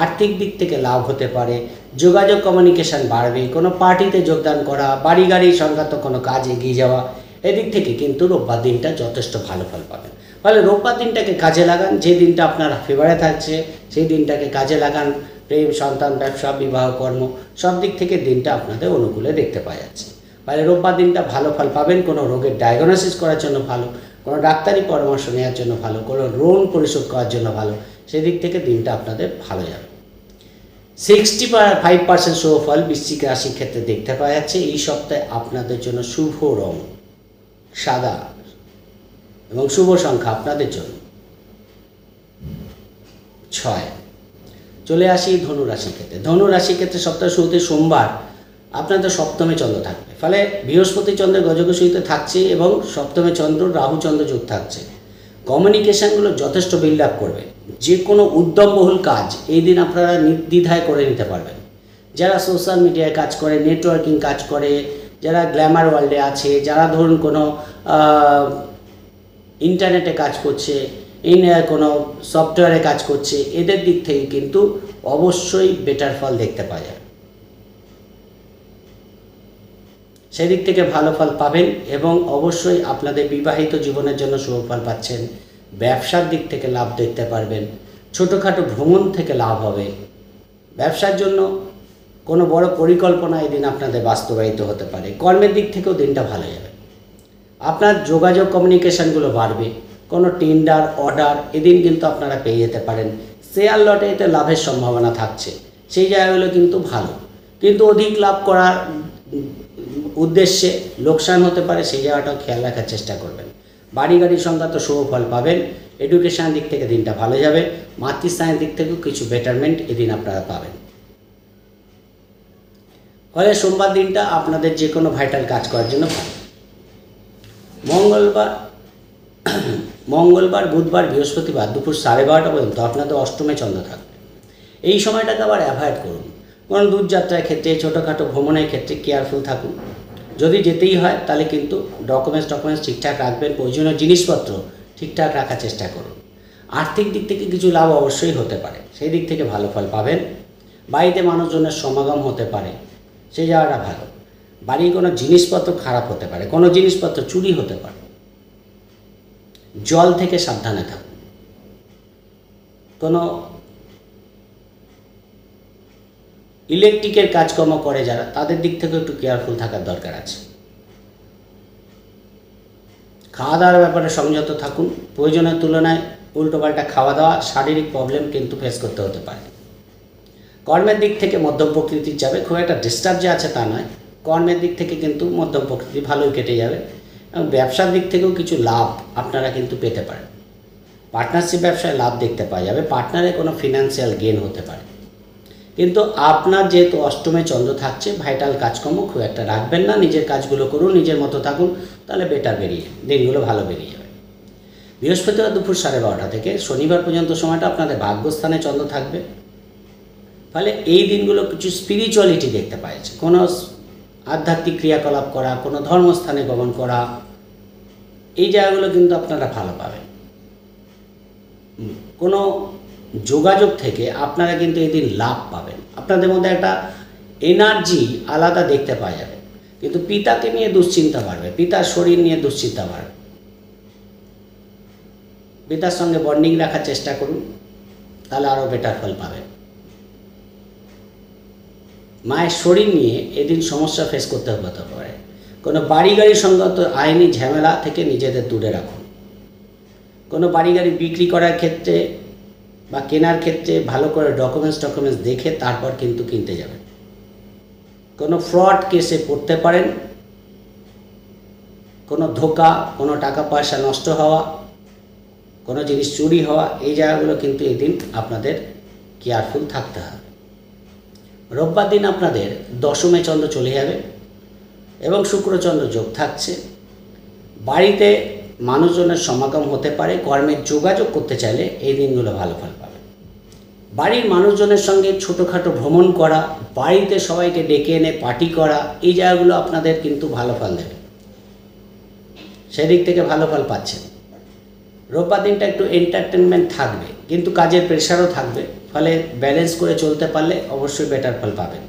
আর্থিক দিক থেকে লাভ হতে পারে। যোগাযোগ, কমিউনিকেশান বাড়বে। কোনো পার্টিতে যোগদান করা, বাড়ি গাড়ি সংক্রান্ত কোনো কাজ এগিয়ে যাওয়া, এদিক থেকে কিন্তু রোববার দিনটা যথেষ্ট ভালো ফল পাবেন। ফলে রোববার দিনটাকে কাজে লাগান। যে দিনটা আপনার ফেভারে থাকছে সেই দিনটাকে কাজে লাগান। প্রেম, সন্তান, ব্যবসা, বিবাহ, কর্ম, সব দিক থেকে দিনটা আপনাদের অনুকূলে দেখতে পাওয়া যাচ্ছে। ফলে রোববার দিনটা ভালো ফল পাবেন। কোনো রোগের ডায়াগনোসিস করার জন্য ভালো, কোনো ডাক্তারি পরামর্শ নেওয়ার জন্য ভালো, কোনো লোন পরিশোধ করার জন্য ভালো, সেদিক থেকে দিনটা আপনাদের ভালো যাবে। 65% শুভ ফল বৃশ্চিক রাশির ক্ষেত্রে দেখতে পাওয়া যাচ্ছে। এই সপ্তাহে আপনাদের জন্য শুভ রং সাদা এবং শুভ সংখ্যা আপনাদের জন্য 6। চলে আসি ধনু রাশির ক্ষেত্রে। ধনু রাশির ক্ষেত্রে সপ্তাহের শুরুতে সোমবার আপনাদের সপ্তমে চন্দ্র থাকবে। ফলে বৃহস্পতি চন্দ্রের গজকের সহিতে থাকছে এবং সপ্তমে চন্দ্র, রাহুচন্দ্র যোগ থাকছে। কমিউনিকেশানগুলো যথেষ্ট বিল্ড আপ করবে। যে কোনো উদ্যমবহুল কাজ এই দিন আপনারা নির্দ্বিধায় করে নিতে পারবেন। যারা সোশ্যাল মিডিয়ায় কাজ করে, নেটওয়ার্কিং কাজ করে, যারা গ্ল্যামার ওয়ার্ল্ডে আছে, যারা ধরুন কোনো ইন্টারনেটে কাজ করছে, কোনো সফটওয়্যারে কাজ করছে, এদের দিক থেকে কিন্তু অবশ্যই বেটার ফল দেখতে পাওয়া যায়। সেদিক থেকে ভালো ফল পাবেন এবং অবশ্যই আপনাদের বিবাহিত জীবনের জন্য শুভ ফল পাচ্ছেন। ব্যবসার দিক থেকে লাভ দেখতে পারবেন, ছোটোখাটো ভ্রমণ থেকে লাভ হবে। ব্যবসার জন্য কোনো বড় পরিকল্পনা এই দিন আপনাদের বাস্তবায়িত হতে পারে। কর্মের দিক থেকেও দিনটা ভালো যাবে, আপনার যোগাযোগ কমিউনিকেশানগুলো বাড়বে, কোনো টেন্ডার অর্ডার এদিন কিন্তু আপনারা পেয়ে যেতে পারেন। শেয়ার লটে এতে লাভের সম্ভাবনা থাকছে, সেই জায়গাগুলো কিন্তু ভালো, কিন্তু অধিক লাভ করার উদ্দেশ্যে লোকসান হতে পারে, সেই জায়গাটাও খেয়াল রাখার চেষ্টা করবেন। বাড়ি গাড়ি সংক্রান্ত শুভ ফল পাবেন। এডুকেশানের দিক থেকে দিনটা ভালো যাবে, মাতৃস্থানের দিক থেকেও কিছু বেটারমেন্ট এদিন আপনারা পাবেন। ফলে সোমবার দিনটা আপনাদের যে কোনো ভাইটাল কাজ করার জন্য ভালো। মঙ্গলবার, বুধবার, বৃহস্পতিবার দুপুর 12:30 পর্যন্ত আপনাদের অষ্টমে চন্দ্র থাকবে। এই সময়টাকে আবার অ্যাভয়েড করুন। কোনো দূরযাত্রার ক্ষেত্রে, ছোটোখাটো ভ্রমণের ক্ষেত্রে কেয়ারফুল থাকুন। যদি যেতেই হয় তাহলে কিন্তু ডকুমেন্টস ঠিকঠাক রাখবেন, প্রয়োজনীয় জিনিসপত্র ঠিকঠাক রাখার চেষ্টা করুন। আর্থিক দিক থেকে কিছু লাভ অবশ্যই হতে পারে, সেই দিক থেকে ভালো ফল পাবেন। বাড়িতে মানুষজনের সমাগম হতে পারে, সেই জায়গাটা ভালো। বাড়ির কোনো জিনিসপত্র খারাপ হতে পারে, কোনো জিনিসপত্র চুরি হতে পারে। জল থেকে সাবধানে থাকুন। কোনো ইলেকট্রিকের কাজকর্ম করে যারা, তাদের দিক থেকে একটু কেয়ারফুল থাকার দরকার আছে। খাওয়া দাওয়ার ব্যাপারে সংযত থাকুন। প্রয়োজনের তুলনায় উল্টোপাল্টা খাওয়া দাওয়া, শারীরিক প্রবলেম কিন্তু ফেস করতে হতে পারে। কর্মের দিক থেকে মধ্যম প্রকৃতির যাবে, খুব একটা ডিস্টার্ব যে আছে তা নয়। কর্মের দিক থেকে কিন্তু মধ্যম প্রকৃতি ভালোই কেটে যাবে এবং ব্যবসার দিক থেকেও কিছু লাভ আপনারা কিন্তু পেতে পারেন। পার্টনারশিপ ব্যবসায় লাভ দেখতে পাওয়া যাবে, পার্টনারে কোনো ফিনান্সিয়াল গেন হতে পারে। কিন্তু আপনার যেহেতু অষ্টমে চন্দ্র থাকছে, ভাইটাল কাজকর্ম খুব একটা রাখবেন না, নিজের কাজগুলো করুন, নিজের মতো থাকুন, তাহলে বেটার বেরিয়ে দিনগুলো ভালো বেরিয়ে যাবে। বৃহস্পতিবার দুপুর 12:30 থেকে শনিবার পর্যন্ত সময়টা আপনাদের ভাগ্যস্থানে চন্দ্র থাকবে। ফলে এই দিনগুলো কিছু স্পিরিচুয়ালিটি দেখতে পাওয়া যাচ্ছে, কোনো আধ্যাত্মিক ক্রিয়াকলাপ করা, কোনো ধর্মস্থানে গমন করা, এই জায়গাগুলো কিন্তু আপনারা ভালো পাবেন। কোনো যোগাযোগ থেকে আপনারা কিন্তু এই দিন লাভ পাবেন। আপনাদের মধ্যে একটা এনার্জি আলাদা দেখতে পাওয়া যাবে, কিন্তু পিতাকে নিয়ে দুশ্চিন্তা বাড়বে, পিতার শরীর নিয়ে দুশ্চিন্তা বাড়বে। পিতার সঙ্গে বন্ডিং রাখার চেষ্টা করুন, তাহলে আরও বেটার ফল পাবেন। মায়ের শরীর নিয়ে এদিন সমস্যা ফেস করতে হতে পারে। কোনো বাড়ি গাড়ি সংক্রান্ত আইনি ঝামেলা থেকে নিজেদের দূরে রাখুন। কোনো বাড়ি গাড়ি বিক্রি করার ক্ষেত্রে বা কেনার ক্ষেত্রে ভালো করে ডকুমেন্টস দেখে তারপর কিন্তু কিনতে যাবেন। কোনো ফ্রড কেসে পড়তে পারেন, কোনো ধোঁকা, কোনো টাকা পয়সা নষ্ট হওয়া, কোনো জিনিস চুরি হওয়া, এই জায়গাগুলো কিন্তু এদিন আপনাদের কেয়ারফুল থাকতে হবে। রোববার দিন আপনাদের দশমে চন্দ্র চলে যাবে এবং শুক্রচন্দ্র যোগ থাকছে। বাড়িতে মানুষজনের সমাগম হতে পারে, কর্মের যোগাযোগ করতে চাইলে এই দিনগুলো ভালো ফল পাবে। বাড়ির মানুষজনের সঙ্গে ছোটোখাটো ভ্রমণ করা, বাড়িতে সবাইকে ডেকে এনে পার্টি করা, এই জায়গাগুলো আপনাদের কিন্তু ভালো ফল দেবে, সেদিক থেকে ভালো ফল পাচ্ছেন। রোববার দিনটা একটু এন্টারটেনমেন্ট থাকবে, কিন্তু কাজের প্রেশারও থাকবে, ফলে ব্যালেন্স করে চলতে পারলে অবশ্যই বেটার ফল পাবেন।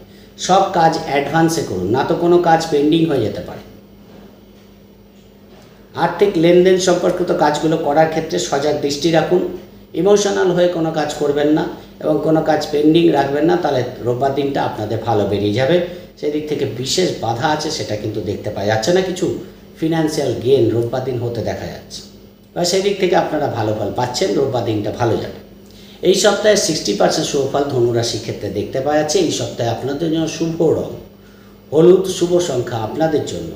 সব কাজ অ্যাডভান্সে করুন, না তো কোনো কাজ পেন্ডিং হয়ে যেতে পারে। আর্থিক লেনদেন সম্পর্কিত কাজগুলো করার ক্ষেত্রে সজাগ দৃষ্টি রাখুন। ইমোশনাল হয়ে কোনো কাজ করবেন না এবং কোনো কাজ পেন্ডিং রাখবেন না, তাহলে রোববার দিনটা আপনাদের ভালো বেরিয়ে যাবে। সেদিক থেকে বিশেষ বাধা আছে সেটা কিন্তু দেখতে পাওয়া যাচ্ছে না, কিছু ফিনান্সিয়াল গেন রোববার দিন হতে দেখা যাচ্ছে, বা সেদিক থেকে আপনারা ভালো ফল পাচ্ছেন, রোববার দিনটা ভালো যাবে। এই সপ্তাহে 60% শুভ ফল ধনুরাশির ক্ষেত্রে দেখতে পাওয়া যাচ্ছে। এই সপ্তাহে আপনাদের জন্য শুভ রং হলুদ, শুভ সংখ্যা আপনাদের জন্য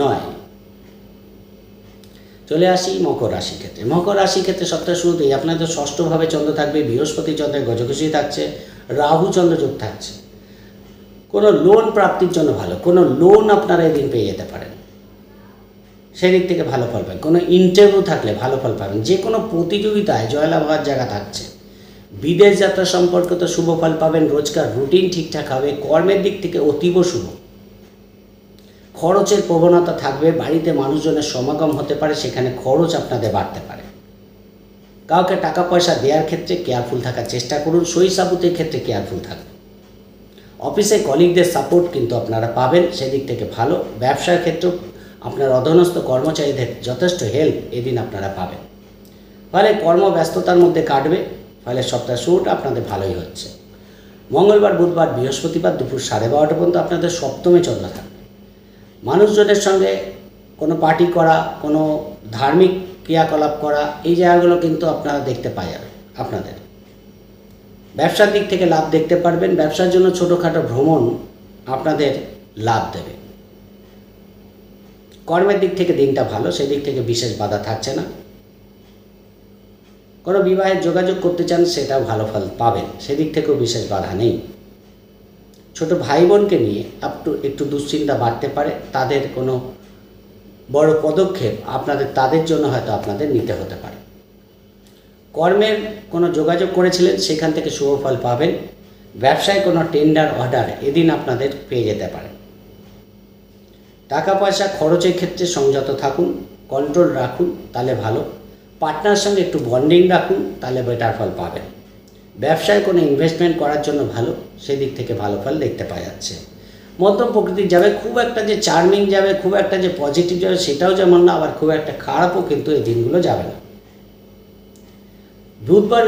9। চলে আসি মকর রাশির ক্ষেত্রে। মকর রাশির ক্ষেত্রে সপ্তাহ শুরুতেই আপনাদের ষষ্ঠভাবে চন্দ্র থাকবে, বৃহস্পতি চন্দ্রের গজকেশী থাকছে, রাহু চন্দ্র যোগ থাকছে। কোনো লোন প্রাপ্তির জন্য ভালো, কোনো লোন আপনারা এদিন পেয়ে যেতে পারেন, সেদিক থেকে ভালো ফল পাবেন। কোনো ইন্টারভিউ থাকলে ভালো ফল পাবেন, যে কোনো প্রতিযোগিতায় জয়লাভ হওয়ার জায়গা থাকছে। বিদেশ যাত্রা সম্পর্কিত শুভ ফল পাবেন, রোজকার রুটিন ঠিকঠাক হবে, কর্মের দিক থেকে অতীব শুভ। খরচের প্রবণতা থাকবে, বাড়িতে মানুষজনের সমাগম হতে পারে, সেখানে খরচ আপনাদের বাড়তে পারে। কাউকে টাকা পয়সা দেওয়ার ক্ষেত্রে কেয়ারফুল থাকার চেষ্টা করুন, সই সাবুতের ক্ষেত্রে কেয়ারফুল থাকবেন। অফিসে কলিগদের সাপোর্ট কিন্তু আপনারা পাবেন, সেদিক থেকে ভালো। ব্যবসার ক্ষেত্রেও আপনার অধীনস্থ কর্মচারীদের যথেষ্ট হেল্প এদিন আপনারা পাবেন, ফলে কর্মব্যস্ততার মধ্যে কাটবে, ফলে সপ্তাহ শুরুটা আপনাদের ভালোই হচ্ছে। মঙ্গলবার, বুধবার, বৃহস্পতিবার দুপুর 12:30 পর্যন্ত আপনাদের সপ্তমে চন্দ্র থাকবে। মানুষজনের সঙ্গে কোনো পার্টি করা, কোনো ধার্মিক ক্রিয়াকলাপ করা, এই জায়গাগুলো কিন্তু আপনারা দেখতে পাওয়া যাবে। আপনাদের ব্যবসার দিক থেকে লাভ দেখতে পারবেন। ব্যবসার জন্য ছোটোখাটো ভ্রমণ আপনাদের লাভ দেবে। কর্মের দিক থেকে দিনটা ভালো, সেদিক থেকে বিশেষ বাধা থাকছে না। কোনো বিবাহের যোগাযোগ করতে চান, সেটাও ভালো ফল পাবেন, সেদিক থেকেও বিশেষ বাধা নেই। ছোট ভাই বোনকে নিয়ে একটু দুশ্চিন্তা বাড়তে পারে, তাদের কোনো বড় পদক্ষেপ তাদের জন্য হয়তো আপনাদের নিতে হতে পারে। কর্মের কোনো যোগাযোগ করেছিলেন, সেখান থেকে শুভ ফল পাবেন। ব্যবসায় কোনো টেন্ডার অর্ডার এদিন আপনাদের পেয়ে যেতে পারে। টাকা পয়সা খরচের ক্ষেত্রে সংযত থাকুন, কন্ট্রোল রাখুন, তাহলে ভালো। পার্টনার সঙ্গে একটু বন্ডিং রাখুন, তাহলে বেটার ফল পাবেন। ব্যবসায় কোনো ইনভেস্টমেন্ট করার জন্য ভালো, সেদিক থেকে ভালো ফল দেখতে পাওয়া যাচ্ছে। মধ্যম প্রকৃতির যাবে, খুব একটা যে চার্মিং যাবে, খুব একটা যে পজিটিভ যাবে সেটাও যেমন না, আবার খুব একটা খারাপও কিন্তু এই দিনগুলো যাবে না। বুধবার,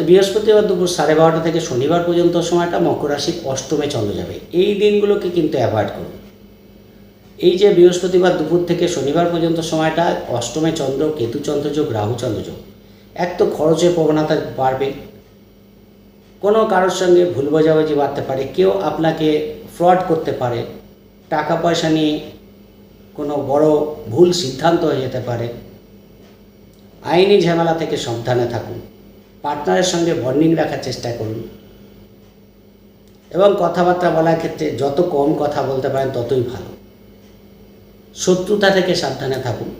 বৃহস্পতিবার দুপুর 12:30 থেকে শনিবার পর্যন্ত সময়টা মকর রাশির অষ্টমে চন্দ্র যাবে। এই দিনগুলোকে কিন্তু অ্যাভয়েড করুন। এই যে বৃহস্পতিবার দুপুর থেকে শনিবার পর্যন্ত সময়টা অষ্টমে চন্দ্র, কেতু চন্দ্রযোগ, রাহু চন্দ্রযোগ, এক তো খরচের প্রবণতা বাড়বে, কোনো কারোর সঙ্গে ভুল বোঝাবুঝি বাড়তে পারে, কেউ আপনাকে ফ্রড করতে পারে, টাকা পয়সা নিয়ে কোনো বড় ভুল সিদ্ধান্ত হয়ে যেতে পারে। আইনি ঝামেলা থেকে সাবধানে থাকুন। পার্টনারের সঙ্গে বন্ডিং রাখার চেষ্টা করুন এবং কথাবার্তা বলার ক্ষেত্রে যত কম কথা বলতে পারেন ততই ভালো। শত্রুতা থেকে সাবধানে থাকুন,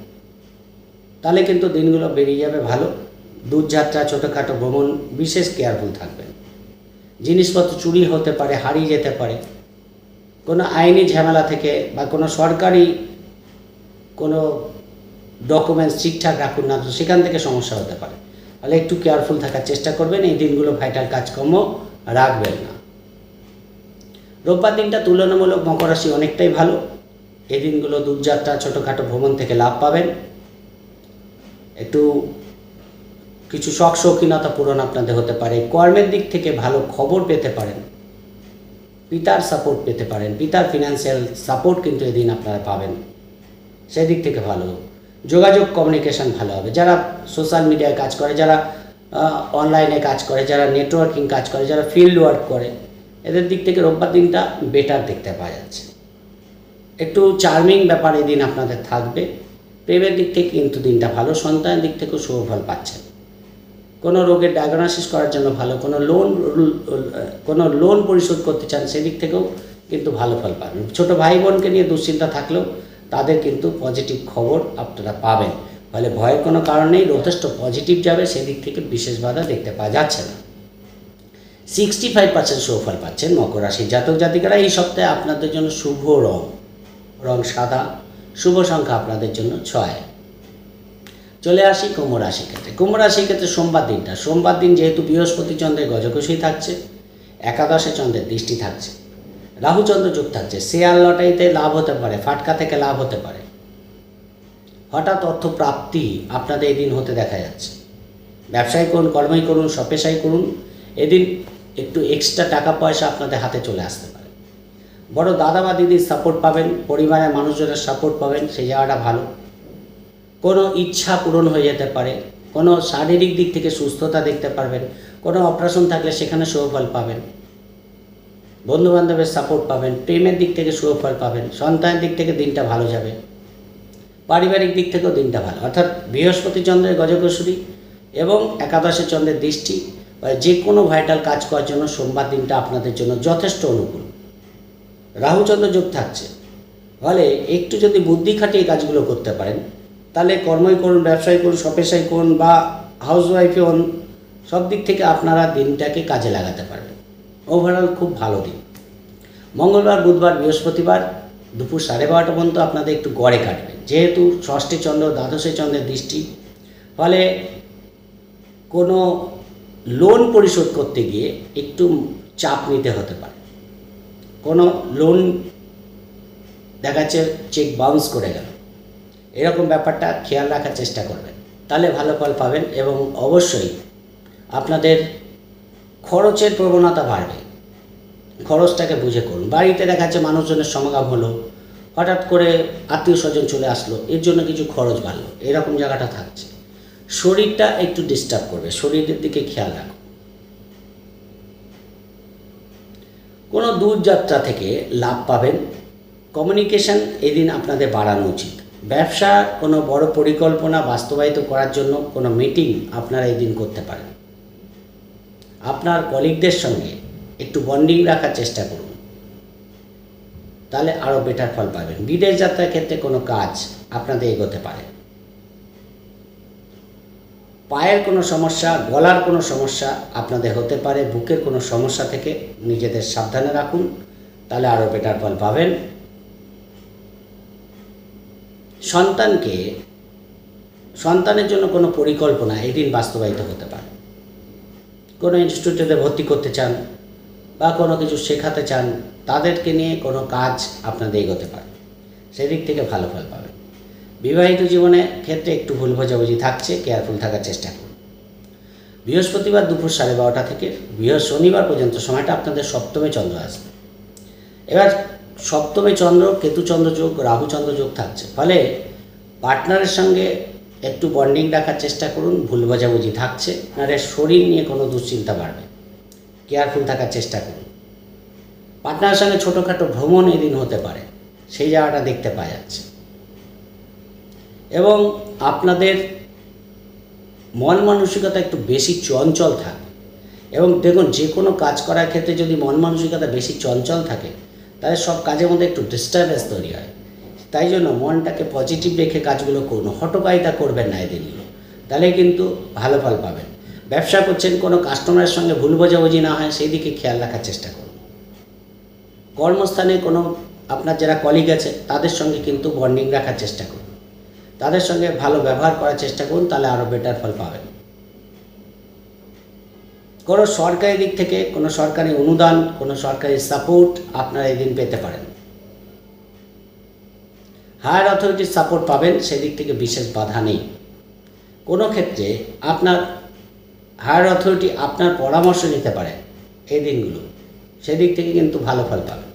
তাহলে কিন্তু দিনগুলো বেরিয়ে যাবে ভালো। দূরযাত্রা, ছোটোখাটো ভ্রমণ, বিশেষ কেয়ারফুল থাকবেন। জিনিসপত্র চুরি হতে পারে, হারিয়ে যেতে পারে, কোনো আইনি ঝামেলা থেকে বা কোনো সরকারি কোনো ডকুমেন্টস ঠিকঠাক রাখুন না, তো সেখান থেকে সমস্যা হতে পারে, তাহলে একটু কেয়ারফুল থাকার চেষ্টা করবেন। এই দিনগুলো ভাইটাল কাজকর্ম রাখবেন না। রোববার দিনটা তুলনামূলক মকর রাশি অনেকটাই ভালো। এই দিনগুলো দূরযাত্রা, ছোটোখাটো ভ্রমণ থেকে লাভ পাবেন। একটু কিছু শখ শৌখিনতা পূরণ আপনাদের হতে পারে। কর্মের দিক থেকে ভালো খবর পেতে পারেন, পিতার সাপোর্ট পেতে পারেন, পিতার ফিনান্সিয়াল সাপোর্ট কিন্তু এদিন আপনারা পাবেন, সেদিক থেকে ভালো। যোগাযোগ, কমিউনিকেশান ভালো হবে। যারা সোশ্যাল মিডিয়ায় কাজ করে, যারা অনলাইনে কাজ করে, যারা নেটওয়ার্কিং কাজ করে, যারা ফিল্ড ওয়ার্ক করে, এদের দিক থেকে রোববার দিনটা বেটার দেখতে পাওয়া যাচ্ছে। একটু চার্মিং ব্যাপার এদিন আপনাদের থাকবে। প্রেমের দিক থেকে কিন্তু দিনটা ভালো। সন্তানের দিক থেকেও শুভ ফল পাচ্ছেন। কোনো রোগের ডায়াগনোসিস করার জন্য ভালো, কোনো লোন পরিশোধ করতে চান, সেদিক থেকেও কিন্তু ভালো ফল পাবেন। ছোটো ভাই বোনকে নিয়ে দুশ্চিন্তা থাকলেও তাদের কিন্তু পজিটিভ খবর আপনারা পাবেন, ফলে ভয়ের কোনো কারণ নেই, যথেষ্ট পজিটিভ যাবে, সেদিক থেকে বিশেষ বাধা দেখতে পাওয়া যাচ্ছে না। 65% সুফল পাচ্ছেন মকর রাশির জাতক জাতিকারা। এই সপ্তাহে আপনাদের জন্য শুভ রং সাদা, শুভ সংখ্যা আপনাদের জন্য 6। চলে আসি কুম্ভ রাশির ক্ষেত্রে। কুম্ভ রাশির ক্ষেত্রে সোমবার দিন যেহেতু বৃহস্পতি চন্দ্রের গজকেশী থাকছে, একাদশে চন্দ্রের দৃষ্টি থাকছে, রাহু চন্দ্র যোগ থাকছে, শেয়ার লটারিতে লাভ হতে পারে, ফাটকা থেকে লাভ হতে পারে, হঠাৎ অর্থ প্রাপ্তি আপনাদের এদিন হতে দেখা যাচ্ছে। ব্যবসায় করুন, কর্মই করুন, স্বপেশাই করুন, এদিন একটু এক্সট্রা টাকা পয়সা আপনাদের হাতে চলে আসতে পারে। বড় দাদা বা দিদির সাপোর্ট পাবেন, পরিবারের মানুষজনের সাপোর্ট পাবেন, সেই জায়গাটা ভালো। কোনো ইচ্ছা পূরণ হয়ে যেতে পারে, কোনো শারীরিক দিক থেকে সুস্থতা দেখতে পারবেন, কোনো অপারেশন থাকলে সেখানে শুভফল পাবেন, বন্ধুবান্ধবের সাপোর্ট পাবেন, প্রেমের দিক থেকে শুভফল পাবেন, সন্তানের দিক থেকে দিনটা ভালো যাবে, পারিবারিক দিক থেকেও দিনটা ভালো। অর্থাৎ বৃহস্পতি চন্দ্রের গজকেশরী এবং একাদশে চন্দ্রের দৃষ্টি, যে কোনো ভাইটাল কাজ করার জন্য সোমবার দিনটা আপনাদের জন্য যথেষ্ট অনুকূল। রাহুচন্দ্র যোগ থাকছে, ফলে একটু যদি বুদ্ধি খাটিয়ে কাজগুলো করতে পারেন, তাহলে কর্মই করুন, ব্যবসায় করুন, স্বপেশায় করুন বা হাউসওয়াইফে হন, সব দিক থেকে আপনারা দিনটাকে কাজে লাগাতে পারবেন। ওভারঅল খুব ভালো দিন। মঙ্গলবার, বুধবার, বৃহস্পতিবার দুপুর 12:30 পর্যন্ত আপনাদের একটু গড়ে কাটবে, যেহেতু ষষ্ঠী চন্দ্র দ্বাদশে চন্দ্রের দৃষ্টি, ফলে কোনো লোন পরিশোধ করতে গিয়ে একটু চাপ নিতে হতে পারে। কোনো লোন দেখাচ্ছে চেক বাউন্স করে গেল, এরকম ব্যাপারটা খেয়াল রাখার চেষ্টা করবেন, তাহলে ভালো ফল পাবেন। এবং অবশ্যই আপনাদের খরচের প্রবণতা বাড়বে, খরচটাকে বুঝে করুন। বাড়িতে দেখাচ্ছে মানুষজনের সমাগম হলো, হঠাৎ করে আত্মীয় স্বজন চলে আসলো, এর জন্য কিছু খরচ বাড়লো, এরকম জায়গাটা থাকছে। শরীরটা একটু ডিস্টার্ব করবে, শরীরের দিকে খেয়াল রাখুন। কোনো দূরযাত্রা থেকে লাভ পাবেন। কমিউনিকেশন এদিন আপনাদের বাড়ানো উচিত। ব্যবসা কোনো বড় পরিকল্পনা বাস্তবায়িত করার জন্য কোনো মিটিং আপনারা এই দিন করতে পারেন। আপনার কলিগদের সঙ্গে একটু বন্ডিং রাখার চেষ্টা করুন, তাহলে আরও বেটার ফল পাবেন। বিদেশ যাত্রার ক্ষেত্রে কোনো কাজ আপনাদের এগোতে পারে। পায়ের কোনো সমস্যা, গলার কোনো সমস্যা আপনাদের হতে পারে, বুকের কোনো সমস্যা থেকে নিজেদের সাবধানে রাখুন, তাহলে আরও বেটার ফল পাবেন। সন্তানের জন্য কোনো পরিকল্পনা এদিন বাস্তবায়িত হতে পারে। কোনো ইনস্টিটিউটে ভর্তি করতে চান বা কোনো কিছু শেখাতে চান, তাদেরকে নিয়ে কোনো কাজ আপনাদের এগোতে পারে, সেদিক থেকে ভালো ফল পাবেন। বিবাহিত জীবনের ক্ষেত্রে একটু ভুল বোঝাবুঝি থাকছে, কেয়ারফুল থাকার চেষ্টা করুন। বৃহস্পতিবার দুপুর 12:30 থেকে শনিবার পর্যন্ত সময়টা আপনাদের সপ্তমে চন্দ্র আসবে। এবার সপ্তমে চন্দ্র, কেতুচন্দ্র যোগ, রাহুচন্দ্র যোগ থাকছে, ফলে পার্টনারের সঙ্গে একটু বন্ডিং রাখার চেষ্টা করুন। ভুল বোঝাবুঝি থাকছে, আপনার শরীর নিয়ে কোনো দুশ্চিন্তা বাড়বে, কেয়ারফুল থাকার চেষ্টা করুন। পার্টনারের সঙ্গে ছোটোখাটো ভ্রমণ এদিন হতে পারে, সেই জায়গাটা দেখতে পাওয়া যাচ্ছে। এবং আপনাদের মন মানসিকতা একটু বেশি চঞ্চল থাকে। এবং দেখুন, যে কোনো কাজ করার ক্ষেত্রে যদি মন মানসিকতা বেশি চঞ্চল থাকে, তাহলে সব কাজের মধ্যে একটু ডিস্টারবেন্স তৈরি হয়। তাই জন্য মনটাকে পজিটিভ রেখে কাজগুলো করুন, হটকারিতা করবেন না এদিনগুলো, তাহলে কিন্তু ভালো ফল পাবেন। ব্যবসা করছেন, কোনো কাস্টমারের সঙ্গে ভুল বোঝাবুঝি না হয় সেই দিকে খেয়াল রাখার চেষ্টা করুন। কর্মস্থানে কোনো আপনার যারা কলিগ আছে তাদের সঙ্গে কিন্তু বন্ডিং রাখার চেষ্টা করুন, তাদের সঙ্গে ভালো ব্যবহার করার চেষ্টা করুন, তাহলে আরও বেটার ফল পাবেন। কোনো সরকারি দিক থেকে কোনো সরকারি অনুদান, কোনো সরকারি সাপোর্ট আপনারা এদিন পেতে পারেন। হায়ার অথরিটির সাপোর্ট পাবেন, সেদিক থেকে বিশেষ বাধা নেই। কোনো ক্ষেত্রে আপনার হায়ার অথরিটি আপনার পরামর্শ নিতে পারে এই দিনগুলো, সেদিক থেকে কিন্তু ভালো ফল পাবেন।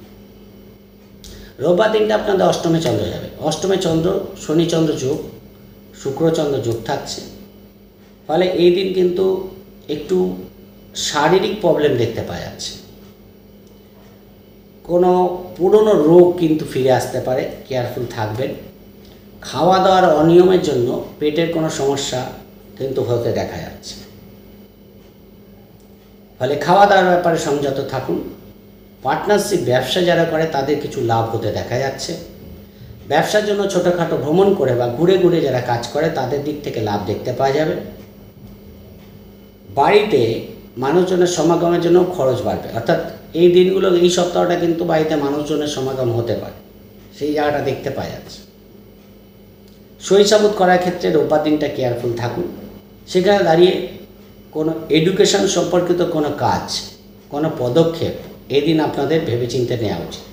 রোববার দিনটা আপনাদের অষ্টমে চন্দ্র যাবে। অষ্টমে চন্দ্র, শনিচন্দ্র যোগ, শুক্রচন্দ্র যোগ থাকছে, ফলে এই দিন কিন্তু একটু শারীরিক প্রবলেম দেখতে পাওয়া যাচ্ছে। কোনো পুরনো রোগ কিন্তু ফিরে আসতে পারে, কেয়ারফুল থাকবেন। খাওয়া দাওয়ার অনিয়মের জন্য পেটের কোনো সমস্যা কিন্তু হতে দেখা যাচ্ছে, ফলে খাওয়া দাওয়ার ব্যাপারে সংযত থাকুন। পার্টনারশিপ ব্যবসা যারা করে তাদের কিছু লাভ হতে দেখা যাচ্ছে। ব্যবসার জন্য ছোটোখাটো ভ্রমণ করে বা ঘুরে ঘুরে যারা কাজ করে তাদের দিক থেকে লাভ দেখতে পাওয়া যাবে। বাড়িতে মানুষজনের সমাগমের জন্য খরচ বাড়বে, অর্থাৎ এই দিনগুলো, এই সপ্তাহটা কিন্তু বাড়িতে মানুষজনের সমাগম হতে পারে, সেই জায়গাটা দেখতে পাওয়া যাচ্ছে। সহিসাবুত করার ক্ষেত্রে রোববার দিনটা কেয়ারফুল থাকুন। সেখানে দাঁড়িয়ে কোনো এডুকেশন সম্পর্কিত কোনো কাজ, কোনো পদক্ষেপ এদিন আপনাদের ভেবেচিন্তে নেওয়া উচিত।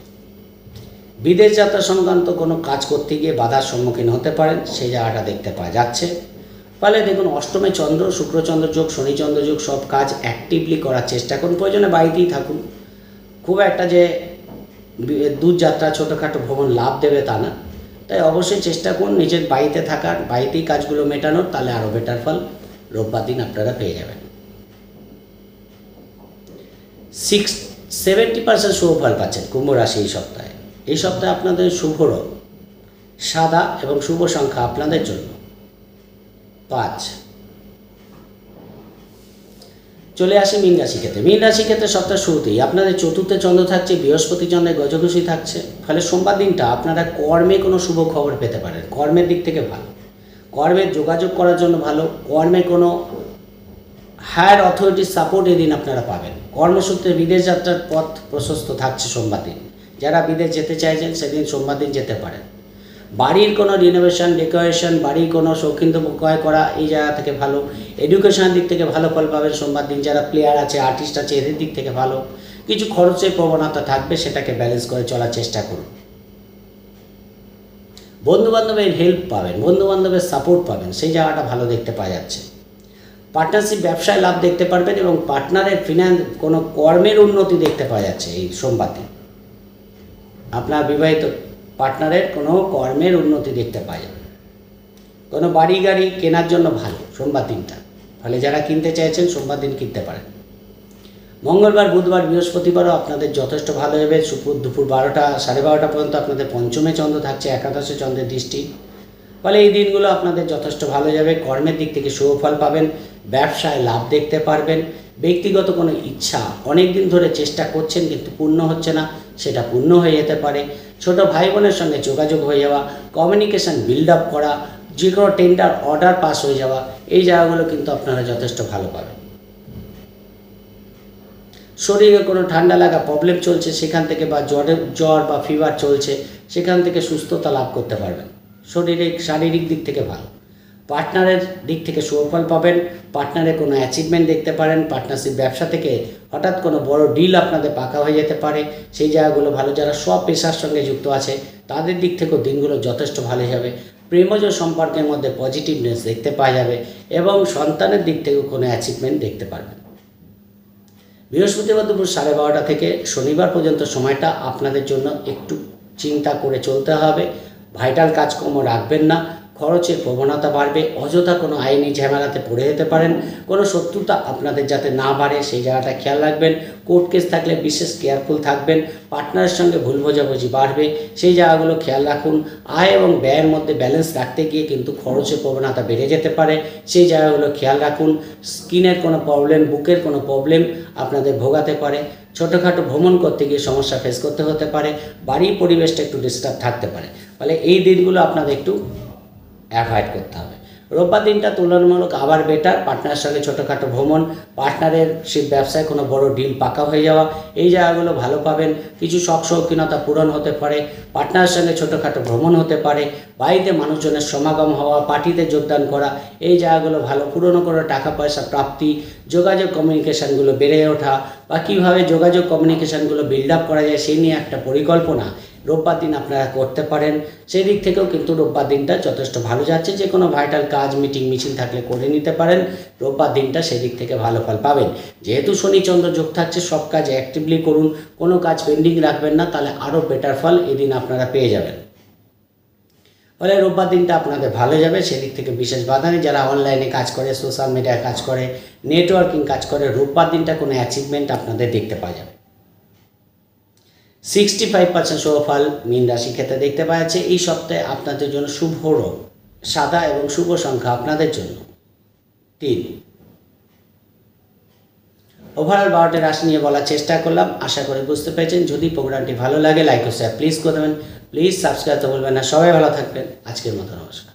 বিদেশ যাত্রা সংক্রান্ত কোনো কাজ করতে গিয়ে বাধার সম্মুখীন হতে পারেন, সেই জায়গাটা দেখতে পাওয়া যাচ্ছে। ফলে দেখুন, অষ্টমে চন্দ্র, শুক্রচন্দ্র যোগ, শনিচন্দ্র যোগ, সব কাজ অ্যাক্টিভলি করার চেষ্টা করুন। প্রয়োজনে বাড়িতেই থাকুন, খুব একটা যে দূরযাত্রা ছোটোখাটো ভ্রমণ লাভ দেবে তা না। তাই অবশ্যই চেষ্টা করুন নিজের বাড়িতে থাকার, বাড়িতেই কাজগুলো মেটানোর, তাহলে আরও বেটার ফল রোববার দিন আপনারা পেয়ে যাবেন। 70% শুভ ফল পাচ্ছেন কুম্ভ রাশি এই সপ্তাহে। এই সপ্তাহে আপনাদের শুভ রং সাদা এবং শুভ সংখ্যা আপনাদের জন্য 5। চলে আসি মীন রাশি ক্ষেত্রে। মীন রাশি ক্ষেত্রে সপ্তাহ শুরুতেই আপনাদের চতুর্থে চন্দ্র থাকছে, বৃহস্পতি চন্দ্রের গজঘুষি থাকছে, ফলে সোমবার দিনটা আপনারা কর্মে কোনো শুভ খবর পেতে পারেন। কর্মের দিক থেকে ভালো, কর্মের যোগাযোগ করার জন্য ভালো, কর্মে কোনো হায়ার অথরিটির সাপোর্ট এদিন আপনারা পাবেন। কর্মসূত্রে বিদেশ যাত্রার পথ প্রশস্ত থাকছে সোমবার দিন, যারা বিদেশ যেতে চাইছেন সেদিন সোমবার দিন যেতে পারেন। বাড়ির কোনো রিনোভেশন, ডেকোরেশন, বাড়ির কোনো শৌখিনদ্রব্য ক্রয় করা, এই জায়গা থেকে ভালো। এডুকেশনের দিক থেকে ভালো ফল পাবেন সোমবার দিন। যারা প্লেয়ার আছে, আর্টিস্ট আছে, এদের দিক থেকে ভালো। কিছু খরচের প্রবণতা থাকবে, সেটাকে ব্যালেন্স করে চলার চেষ্টা করুন। বন্ধুবান্ধবের হেল্প পাবেন, বন্ধুবান্ধবের সাপোর্ট পাবেন, সেই জায়গাটা ভালো দেখতে পাওয়া যাচ্ছে। পার্টনারশিপ ব্যবসায় লাভ দেখতে পারবেন এবং পার্টনারের ফিনান্স কোনো কর্মের উন্নতি দেখতে পাওয়া যাচ্ছে এই সোমবার দিন। আপনার বিবাহিত পার্টনারের কোনো কর্মের উন্নতি দেখতে পাওয়া যাবে। কোনো বাড়ি গাড়ি কেনার জন্য ভালো সোমবার দিনটা, ফলে যারা কিনতে চাইছেন সোমবার দিন কিনতে পারেন। মঙ্গলবার, বুধবার, বৃহস্পতিবারও আপনাদের যথেষ্ট ভালো যাবে। দুপুর 12টা, 12:30 পর্যন্ত আপনাদের পঞ্চমে চন্দ্র থাকছে, একাদশে চন্দ্রের দৃষ্টি, ফলে এই দিনগুলো আপনাদের যথেষ্ট ভালো যাবে। কর্মের দিক থেকে শুভ ফল পাবেন, ব্যবসায় লাভ দেখতে পারবেন। ব্যক্তিগত কোনো ইচ্ছা অনেক দিন ধরে চেষ্টা করছেন কিন্তু পূর্ণ হচ্ছে না, সেটা পূর্ণ হয়ে যেতে পারে। ছোট ভাই বোনের সঙ্গে যোগাযোগ হয়ে যাওয়া, কমিউনিকেশান বিল্ড আপ করা, যে কোনো টেন্ডার অর্ডার পাস হয়ে যাওয়া, এই জায়গাগুলো কিন্তু আপনারা যথেষ্ট ভালো পাবেন। শরীরে কোনো ঠান্ডা লাগা প্রবলেম চলছে, সেখান থেকে বা জ্বর বা ফিভার চলছে, সেখান থেকে সুস্থতা লাভ করতে পারবেন। শারীরিক দিক থেকে ভালো। পার্টনারের দিক থেকে সুফল পাবেন, পার্টনারের কোনো অ্যাচিভমেন্ট দেখতে পারেন। পার্টনারশিপ ব্যবসা থেকে হঠাৎ কোনো বড় ডিল আপনাদের পাকা হয়ে যেতে পারে, সেই জায়গাগুলো ভালো। যারা সব পেশার সঙ্গে যুক্ত আছে তাদের দিক থেকেও দিনগুলো যথেষ্ট ভালো যাবে। প্রেমজ সম্পর্কের মধ্যে পজিটিভনেস দেখতে পাওয়া যাবে এবং সন্তানের দিক থেকেও কোনো অ্যাচিভমেন্ট দেখতে পারবেন। বৃহস্পতিবার দুপুর 12:30 থেকে শনিবার পর্যন্ত সময়টা আপনাদের জন্য একটু চিন্তা করে চলতে হবে। ভাইটাল কাজকর্ম রাখবেন না, খরচের প্রবণতা বাড়বে, অযথা কোনো আইনি ঝামেলাতে পড়ে যেতে পারেন। কোনো শত্রুতা আপনাদের যাতে না বাড়ে সেই জায়গাটা খেয়াল রাখবেন। কোর্ট কেস থাকলে বিশেষ কেয়ারফুল থাকবেন। পার্টনারের সঙ্গে ভুল বোঝাবুঝি বাড়বে, সেই জায়গাগুলো খেয়াল রাখুন। আয় এবং ব্যয়ের মধ্যে ব্যালেন্স রাখতে গিয়ে কিন্তু খরচের প্রবণতা বেড়ে যেতে পারে, সেই জায়গাগুলো খেয়াল রাখুন। স্কিনের কোনো প্রবলেম, বুকের কোনো প্রবলেম আপনাদের ভোগাতে পারে। ছোটোখাটো ভ্রমণ করতে গিয়ে সমস্যা ফেস করতে হতে পারে। বাড়ির পরিবেশটা একটু ডিস্টার্ব থাকতে পারে, ফলে এই দিনগুলো আপনাদের একটু অ্যাভয়েড করতে হবে। রোববার দিনটা তুলনামূলক আবার বেটার। পার্টনারের সঙ্গে ছোটোখাটো ভ্রমণ, পার্টনারের সেই ব্যবসায় কোনো বড় ডিল পাকা হয়ে যাওয়া, এই জায়গাগুলো ভালো পাবেন। কিছু শখ শৌখিনতা পূরণ হতে পারে, পার্টনারের সঙ্গে ছোটোখাটো ভ্রমণ হতে পারে, বাড়িতে মানুষজনের সমাগম হওয়া, পার্টিতে যোগদান করা, এই জায়গাগুলো ভালো। পুরনো কোনো টাকা পয়সা প্রাপ্তি, যোগাযোগ কমিউনিকেশানগুলো বেড়ে ওঠা বা কীভাবে যোগাযোগ কমিউনিকেশানগুলো বিল্ড আপ করা যায় সেই নিয়ে একটা পরিকল্পনা রোববার দিন আপনারা করতে পারেন। সেই দিক থেকেও কিন্তু রোববার দিনটা যথেষ্ট ভালো যাচ্ছে। যে কোনো ভাইটাল কাজ, মিটিং মিছিল থাকলে করে নিতে পারেন। রোববার দিনটা সেই দিক থেকে ভালো ফল পাবেন। যেহেতু শনি চন্দ্র যোগ থাকছে, সব কাজ অ্যাক্টিভলি করুন, কোনো কাজ পেন্ডিং রাখবেন না, তাহলে আরও বেটার ফল এদিন আপনারা পেয়ে যাবেন। ফলে রোববার দিনটা আপনাদের ভালো যাবে, সেদিক থেকে বিশেষ বাধা নেই। যারা অনলাইনে কাজ করে, সোশ্যাল মিডিয়ায় কাজ করে, নেটওয়ার্কিং কাজ করে, রোববার দিনটা কোনো অ্যাচিভমেন্ট আপনাদের দেখতে পাওয়া যাবে। 65% শুভ ফল মীন রাশি ক্ষেত্রে দেখতে পাওয়া যাচ্ছে। এই সপ্তাহে আপনাদের জন্য শুভ রং সাদা এবং শুভ সংখ্যা আপনাদের জন্য 3। ওভারঅল 12টি রাশি নিয়ে বলার চেষ্টা করলাম, আশা করি বুঝতে পেরেছেন। যদি প্রোগ্রামটি ভালো লাগে লাইক ও শেয়ার প্লিজ করে দেবেন, প্লিজ সাবস্ক্রাইব করতে ভুলবেন না। সবাই ভালো থাকবেন, আজকের মতো নমস্কার।